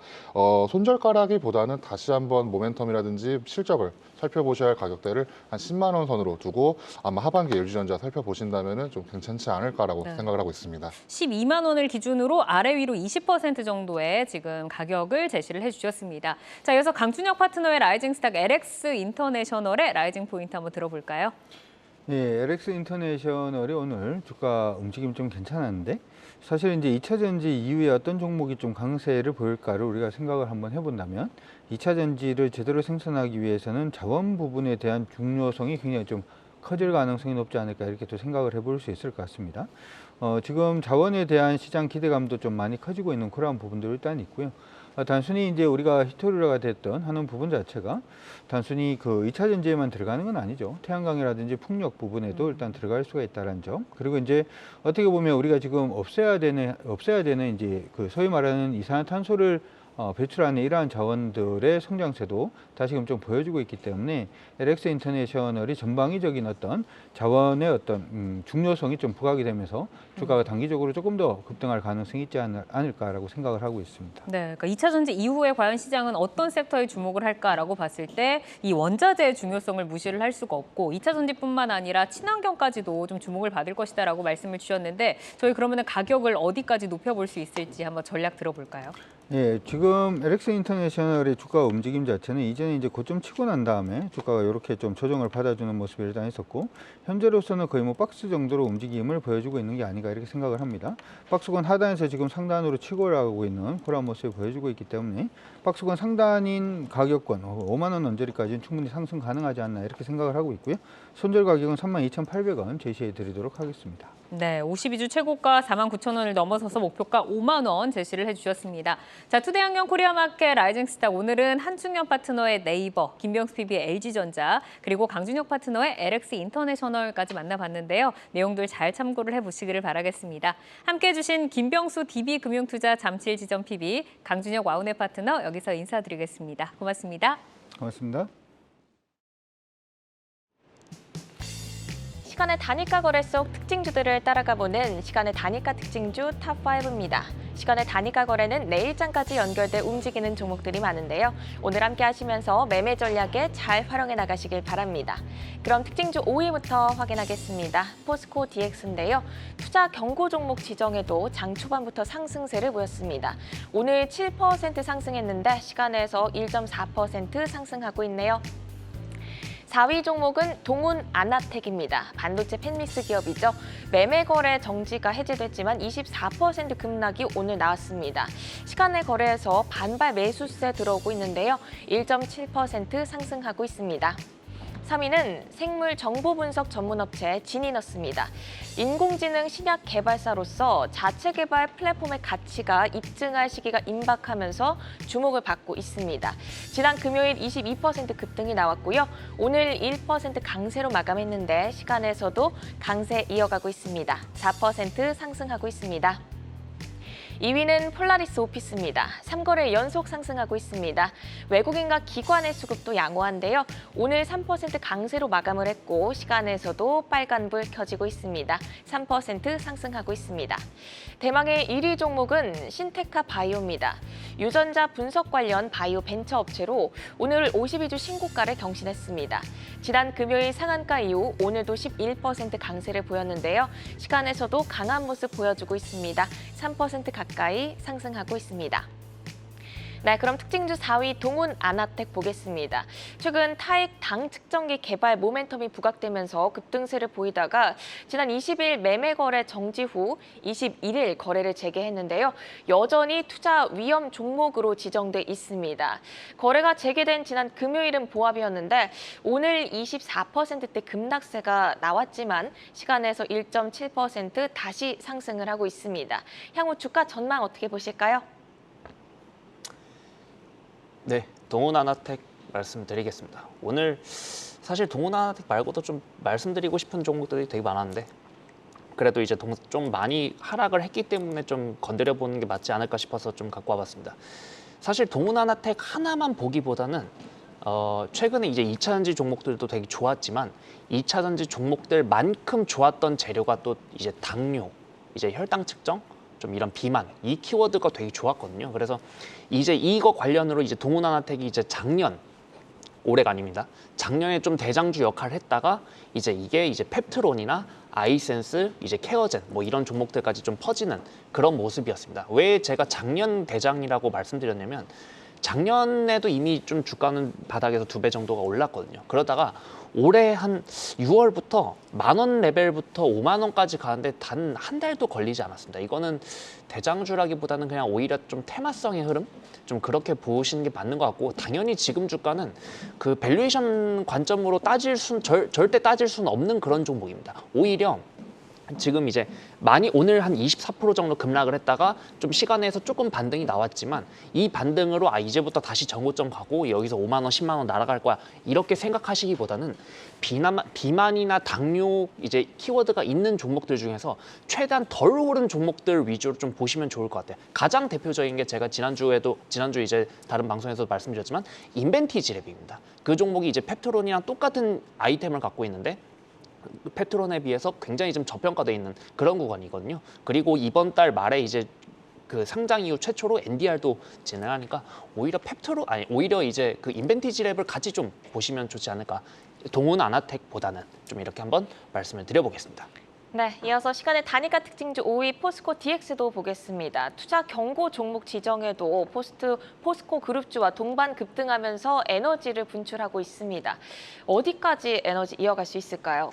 손절가라기보다는 다시 한번 모멘텀이라든지 실적을 살펴보셔야 할 가격대를 한 10만 원 선으로 두고 아마 하반기 LG전자 살펴보신다면 좀 괜찮지 않을까라고 네. 생각을 하고 있습니다. 12만 원을 기준으로 아래 위로 20% 정도의 지금 가격을 제시를 해주셨습니다. 자, 이어서 강준혁 파트너의 라이징 스탁 LX 인터내셔널의 라이징 포인트 한번 들어볼까요? 예, LX 인터내셔널이 오늘 주가 움직임 좀 괜찮았는데 사실 이제 2차 전지 이후에 어떤 종목이 좀 강세를 보일까를 우리가 생각을 한번 해본다면 2차 전지를 제대로 생산하기 위해서는 자원 부분에 대한 중요성이 굉장히 좀 커질 가능성이 높지 않을까 이렇게 또 생각을 해볼 수 있을 것 같습니다. 지금 자원에 대한 시장 기대감도 좀 많이 커지고 있는 그러한 부분도 일단 있고요. 단순히 이제 우리가 히토리라가 됐던 하는 부분 자체가 단순히 그 2차 전지에만 들어가는 건 아니죠. 태양광이라든지 풍력 부분에도 일단 들어갈 수가 있다는 점. 그리고 이제 어떻게 보면 우리가 지금 없애야 되는 이제 그 소위 말하는 이산화탄소를 배출하는 이러한 자원들의 성장세도 다시금 좀 보여주고 있기 때문에 LX 인터내셔널이 전방위적인 어떤 자원의 어떤 중요성이 좀 부각이 되면서 주가가 단기적으로 조금 더 급등할 가능성이 있지 않을까라고 생각을 하고 있습니다. 네, 그러니까 2차 전지 이후에 과연 시장은 어떤 섹터에 주목을 할까라고 봤을 때 이 원자재의 중요성을 무시를 할 수가 없고 2차 전지뿐만 아니라 친환경까지도 좀 주목을 받을 것이다라고 말씀을 주셨는데 저희 그러면은 가격을 어디까지 높여볼 수 있을지 한번 전략 들어볼까요? 예, 지금 LX 인터내셔널의 주가 움직임 자체는 이전에 이제 고점 치고 난 다음에 주가가 이렇게 좀 조정을 받아주는 모습이 일단 있었고 현재로서는 거의 뭐 박스 정도로 움직임을 보여주고 있는 게 아닌가 이렇게 생각을 합니다. 박스권 하단에서 지금 상단으로 치고 올라가고 있는 그런 모습을 보여주고 있기 때문에 박스권 상단인 가격권 5만 원 언저리까지는 충분히 상승 가능하지 않나 이렇게 생각을 하고 있고요. 손절 가격은 32,800원 제시해 드리도록 하겠습니다. 네, 52주 최고가 49,000원을 넘어서서 목표가 5만 원 제시를 해주셨습니다. 자, 투데이항공 코리아마켓 라이징 스탁 오늘은 한충현 파트너의 네이버, 김병수 PB의 LG전자, 그리고 강준혁 파트너의 LX 인터내셔널까지 만나봤는데요. 내용들 잘 참고를 해보시기를 바라겠습니다. 함께해 주신 김병수 DB금융투자 잠실지점 PB, 강준혁 와우넷 파트너 여기서 인사드리겠습니다. 고맙습니다. 고맙습니다. 시간의 단일가 거래 속 특징주들을 따라가보는 시간의 단일가 특징주 탑5입니다. 시간의 단일가 거래는 내일장까지 연결돼 움직이는 종목들이 많은데요. 오늘 함께 하시면서 매매 전략에 잘 활용해 나가시길 바랍니다. 그럼 특징주 5위부터 확인하겠습니다. 포스코 DX인데요. 투자 경고 종목 지정에도 장 초반부터 상승세를 보였습니다. 오늘 7% 상승했는데 시간에서 1.4% 상승하고 있네요. 4위 종목은 동훈 아나텍입니다. 반도체 팬믹스 기업이죠. 매매 거래 정지가 해제됐지만 24% 급락이 오늘 나왔습니다. 시간내 거래에서 반발 매수세 들어오고 있는데요. 1.7% 상승하고 있습니다. 3위는 생물 정보 분석 전문업체 지니너스입니다. 인공지능 신약 개발사로서 자체 개발 플랫폼의 가치가 입증할 시기가 임박하면서 주목을 받고 있습니다. 지난 금요일 22% 급등이 나왔고요. 오늘 1% 강세로 마감했는데 시간에서도 강세 이어가고 있습니다. 4% 상승하고 있습니다. 2위는 폴라리스 오피스입니다. 3거래 연속 상승하고 있습니다. 외국인과 기관의 수급도 양호한데요. 오늘 3% 강세로 마감을 했고 시간에서도 빨간불 켜지고 있습니다. 3% 상승하고 있습니다. 대망의 1위 종목은 신테카 바이오입니다. 유전자 분석 관련 바이오 벤처 업체로 오늘 52주 신고가를 경신했습니다. 지난 금요일 상한가 이후 오늘도 11% 강세를 보였는데요. 시간에서도 강한 모습 보여주고 있습니다. 3% 가까이 상승하고 있습니다. 네, 그럼 특징주 4위 동훈 아나텍 보겠습니다. 최근 타액 당 측정기 개발 모멘텀이 부각되면서 급등세를 보이다가 지난 20일 매매 거래 정지 후 21일 거래를 재개했는데요. 여전히 투자 위험 종목으로 지정돼 있습니다. 거래가 재개된 지난 금요일은 보합이었는데 오늘 24%대 급락세가 나왔지만 시간에서 1.7% 다시 상승을 하고 있습니다. 향후 주가 전망 어떻게 보실까요? 네, 동훈 아나텍 말씀드리겠습니다. 오늘 사실 동훈 아나텍 말고도 좀 말씀드리고 싶은 종목들이 되게 많았는데 그래도 이제 좀 많이 하락을 했기 때문에 좀 건드려 보는 게 맞지 않을까 싶어서 좀 갖고 와봤습니다. 사실 동훈하나텍 하나만 보기보다는 최근에 이제 2차전지 종목들도 되게 좋았지만 2차전지 종목들만큼 좋았던 재료가 또 이제 당뇨, 이제 혈당 측정, 좀 이런 비만 이 키워드가 되게 좋았거든요. 그래서 이제 이거 관련으로 이제 동훈하나텍이 이제 올해가 아닙니다. 작년에 좀 대장주 역할을 했다가 이제 이게 이제 펩트론이나 아이센스, 이제 케어젠 뭐 이런 종목들까지 좀 퍼지는 그런 모습이었습니다. 왜 제가 작년 대장이라고 말씀드렸냐면 작년에도 이미 좀 주가는 바닥에서 2배 정도가 올랐거든요. 그러다가 올해 한 6월부터 10,000원 레벨부터 50,000원까지 가는데 단 한 달도 걸리지 않았습니다. 이거는 대장주라기보다는 그냥 오히려 좀 테마성의 흐름? 좀 그렇게 보시는 게 맞는 것 같고, 당연히 지금 주가는 그 밸류에이션 관점으로 절대 따질 수는 없는 그런 종목입니다. 오히려 지금 이제 많이 오늘 한 24% 정도 급락을 했다가 좀 시간에서 조금 반등이 나왔지만 이 반등으로 이제부터 다시 정고점 가고 여기서 5만 원, 10만 원 날아갈 거야 이렇게 생각하시기보다는 비만이나 당뇨 이제 키워드가 있는 종목들 중에서 최대한 덜 오른 종목들 위주로 좀 보시면 좋을 것 같아요. 가장 대표적인 게 제가 지난주 이제 다른 방송에서 말씀드렸지만 인벤티지랩입니다. 그 종목이 이제 펩트론이랑 똑같은 아이템을 갖고 있는데 펩트론에 비해서 굉장히 좀 저평가되어 있는 그런 구간이거든요. 그리고 이번 달 말에 이제 그 상장 이후 최초로 NDR도 진행하니까 오히려 이제 그 인벤티지랩을 같이 좀 보시면 좋지 않을까. 동훈아나텍보다는 좀 이렇게 한번 말씀을 드려보겠습니다. 네, 이어서 시간의 단일가 특징주 5위 포스코 DX도 보겠습니다. 투자 경고 종목 지정에도 포스코 그룹주와 동반 급등하면서 에너지를 분출하고 있습니다. 어디까지 에너지 이어갈 수 있을까요?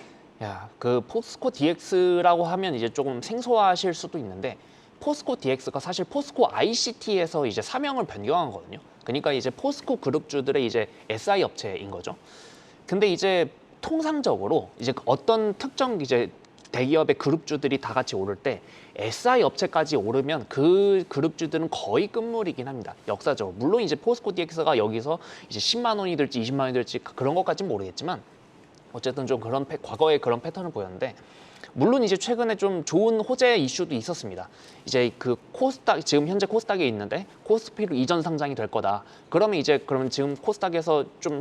그 포스코 DX라고 하면 이제 조금 생소하실 수도 있는데 포스코 DX가 사실 포스코 ICT에서 이제 사명을 변경한 거거든요. 그러니까 이제 포스코 그룹주들의 이제 SI 업체인 거죠. 근데 이제 통상적으로 이제 어떤 특정 이제 대기업의 그룹주들이 다 같이 오를 때 SI 업체까지 오르면 그 그룹주들은 거의 끝물이긴 합니다. 역사적으로. 물론 이제 포스코 DX가 여기서 이제 10만 원이 될지 20만 원이 될지 그런 것까지는 모르겠지만 어쨌든 좀 과거에 그런 패턴을 보였는데, 물론 이제 최근에 좀 좋은 호재 이슈도 있었습니다. 이제 그 코스닥, 지금 현재 코스닥에 있는데 코스피로 이전 상장이 될 거다. 그러면 지금 코스닥에서 좀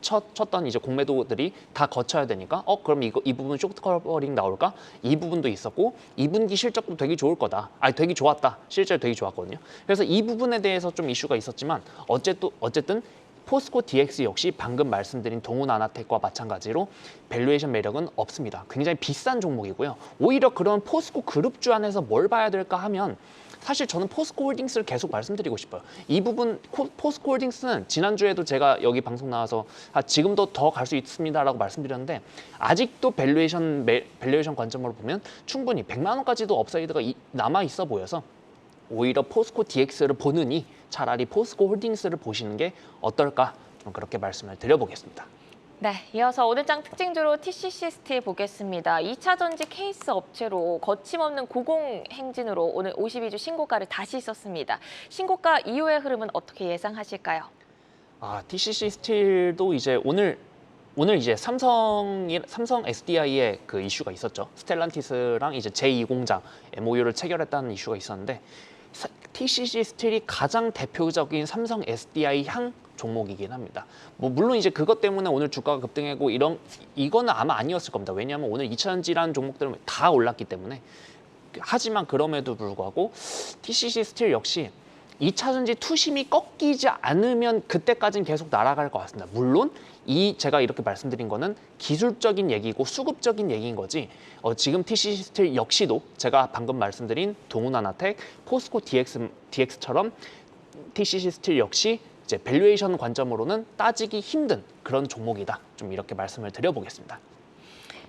쳤던 이제 공매도들이 다 거쳐야 되니까 그럼 이 부분 쇼트 커버링 나올까? 이 부분도 있었고 2분기 실적도 되게 좋을 거다. 되게 좋았다. 실제로 되게 좋았거든요. 그래서 이 부분에 대해서 좀 이슈가 있었지만 어쨌든 포스코 DX 역시 방금 말씀드린 동훈아나텍과 마찬가지로 밸류에이션 매력은 없습니다. 굉장히 비싼 종목이고요. 오히려 그런 포스코 그룹주 안에서 뭘 봐야 될까 하면 사실 저는 포스코 홀딩스를 계속 말씀드리고 싶어요. 이 부분 포스코 홀딩스는 지난주에도 제가 여기 방송 나와서 지금도 더 갈 수 있습니다라고 말씀드렸는데 아직도 밸류에이션 관점으로 보면 충분히 100만 원까지도 업사이드가 남아 있어 보여서 오히려 포스코 DX를 보느니 차라리 포스코 홀딩스를 보시는 게 어떨까, 좀 그렇게 말씀을 드려보겠습니다. 네, 이어서 오늘 장 특징주로 TCC 스틸 보겠습니다. 2차 전지 케이스 업체로 거침없는 고공 행진으로 오늘 52주 신고가를 다시 썼습니다. 신고가 이후의 흐름은 어떻게 예상하실까요? TCC 스틸도 이제 오늘 이제 삼성 SDI의 그 이슈가 있었죠. 스텔란티스랑 이제 제2공장 MOU를 체결했다는 이슈가 있었는데 TCC 스틸이 가장 대표적인 삼성 SDI 향 종목이긴 합니다. 물론 이제 그것 때문에 오늘 주가가 급등하고 이거는 아마 아니었을 겁니다. 왜냐하면 오늘 2차전지라는 종목들은 다 올랐기 때문에. 하지만 그럼에도 불구하고 TCC 스틸 역시 2차전지 투심이 꺾이지 않으면 그때까지는 계속 날아갈 것 같습니다. 물론 제가 이렇게 말씀드린 거는 기술적인 얘기고 수급적인 얘기인 거지 지금 TCC 스틸 역시도 제가 방금 말씀드린 동훈아나텍, 포스코 DX처럼 TCC 스틸 역시 이제 밸류에이션 관점으로는 따지기 힘든 그런 종목이다. 좀 이렇게 말씀을 드려보겠습니다.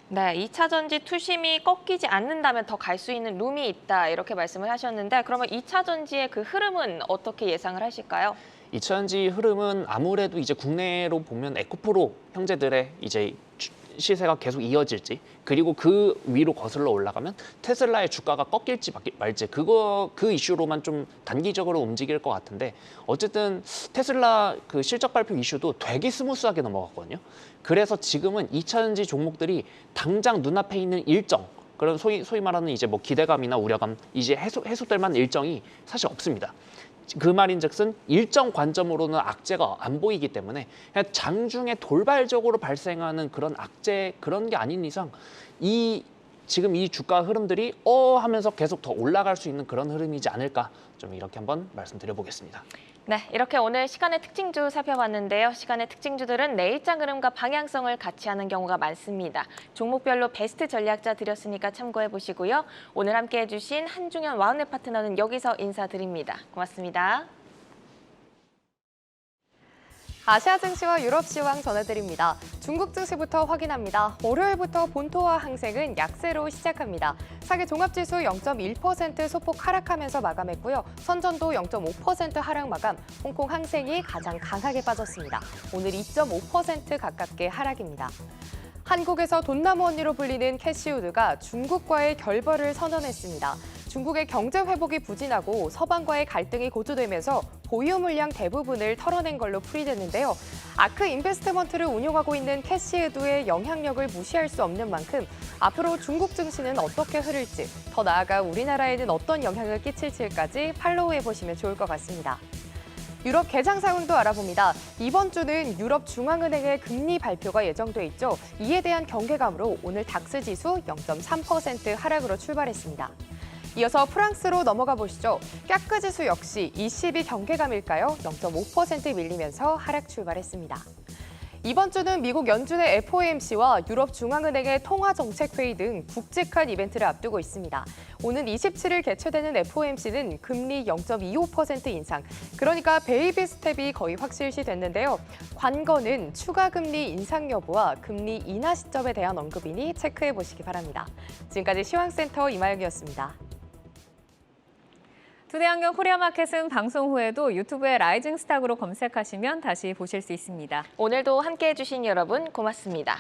네, 2차 전지 투심이 꺾이지 않는다면 더 갈 수 있는 룸이 있다 이렇게 말씀을 하셨는데 그러면 2차 전지의 그 흐름은 어떻게 예상을 하실까요? 2차 전지 흐름은 아무래도 이제 국내로 보면 에코프로 형제들의 이제 시세가 계속 이어질지 그리고 그 위로 거슬러 올라가면 테슬라의 주가가 꺾일지 말지 그 이슈로만 좀 단기적으로 움직일 것 같은데 어쨌든 테슬라 그 실적 발표 이슈도 되게 스무스하게 넘어갔거든요. 그래서 지금은 2차전지 종목들이 당장 눈앞에 있는 일정 그런 소위 말하는 이제 뭐 기대감이나 우려감 이제 해소될 만한 일정이 사실 없습니다. 그 말인즉슨 일정 관점으로는 악재가 안 보이기 때문에 그냥 장중에 돌발적으로 발생하는 그런 악재 그런 게 아닌 이상 지금 이 주가 흐름들이 하면서 계속 더 올라갈 수 있는 그런 흐름이지 않을까 좀 이렇게 한번 말씀드려보겠습니다. 네, 이렇게 오늘 시간의 특징주 살펴봤는데요. 시간의 특징주들은 내일장 흐름과 방향성을 같이 하는 경우가 많습니다. 종목별로 베스트 전략자 드렸으니까 참고해 보시고요. 오늘 함께해 주신 한중현 와운넷 파트너는 여기서 인사드립니다. 고맙습니다. 아시아 증시와 유럽 시황 전해드립니다. 중국 증시부터 확인합니다. 월요일부터 본토와 항생은 약세로 시작합니다. 사계 종합지수 0.1% 소폭 하락하면서 마감했고요. 선전도 0.5% 하락 마감, 홍콩 항생이 가장 강하게 빠졌습니다. 오늘 2.5% 가깝게 하락입니다. 한국에서 돈나무 언니로 불리는 캐시우드가 중국과의 결별을 선언했습니다. 중국의 경제 회복이 부진하고 서방과의 갈등이 고조되면서 보유 물량 대부분을 털어낸 걸로 풀이됐는데요. 아크 인베스트먼트를 운용하고 있는 캐시우드의 영향력을 무시할 수 없는 만큼 앞으로 중국 증시는 어떻게 흐를지, 더 나아가 우리나라에는 어떤 영향을 끼칠지까지 팔로우해 보시면 좋을 것 같습니다. 유럽 개장 상황도 알아봅니다. 이번 주는 유럽 중앙은행의 금리 발표가 예정돼 있죠. 이에 대한 경계감으로 오늘 닥스 지수 0.3% 하락으로 출발했습니다. 이어서 프랑스로 넘어가 보시죠. 깍그 지수 역시 ECB 경계감일까요? 0.5% 밀리면서 하락 출발했습니다. 이번 주는 미국 연준의 FOMC와 유럽 중앙은행의 통화정책회의 등 굵직한 이벤트를 앞두고 있습니다. 오는 27일 개최되는 FOMC는 금리 0.25% 인상, 그러니까 베이비 스텝이 거의 확실시 됐는데요. 관건은 추가 금리 인상 여부와 금리 인하 시점에 대한 언급이니 체크해 보시기 바랍니다. 지금까지 시황센터 이마영이었습니다. 투데이안경 코리아마켓은 방송 후에도 유튜브에 라이징 스탁으로 검색하시면 다시 보실 수 있습니다. 오늘도 함께해 주신 여러분 고맙습니다.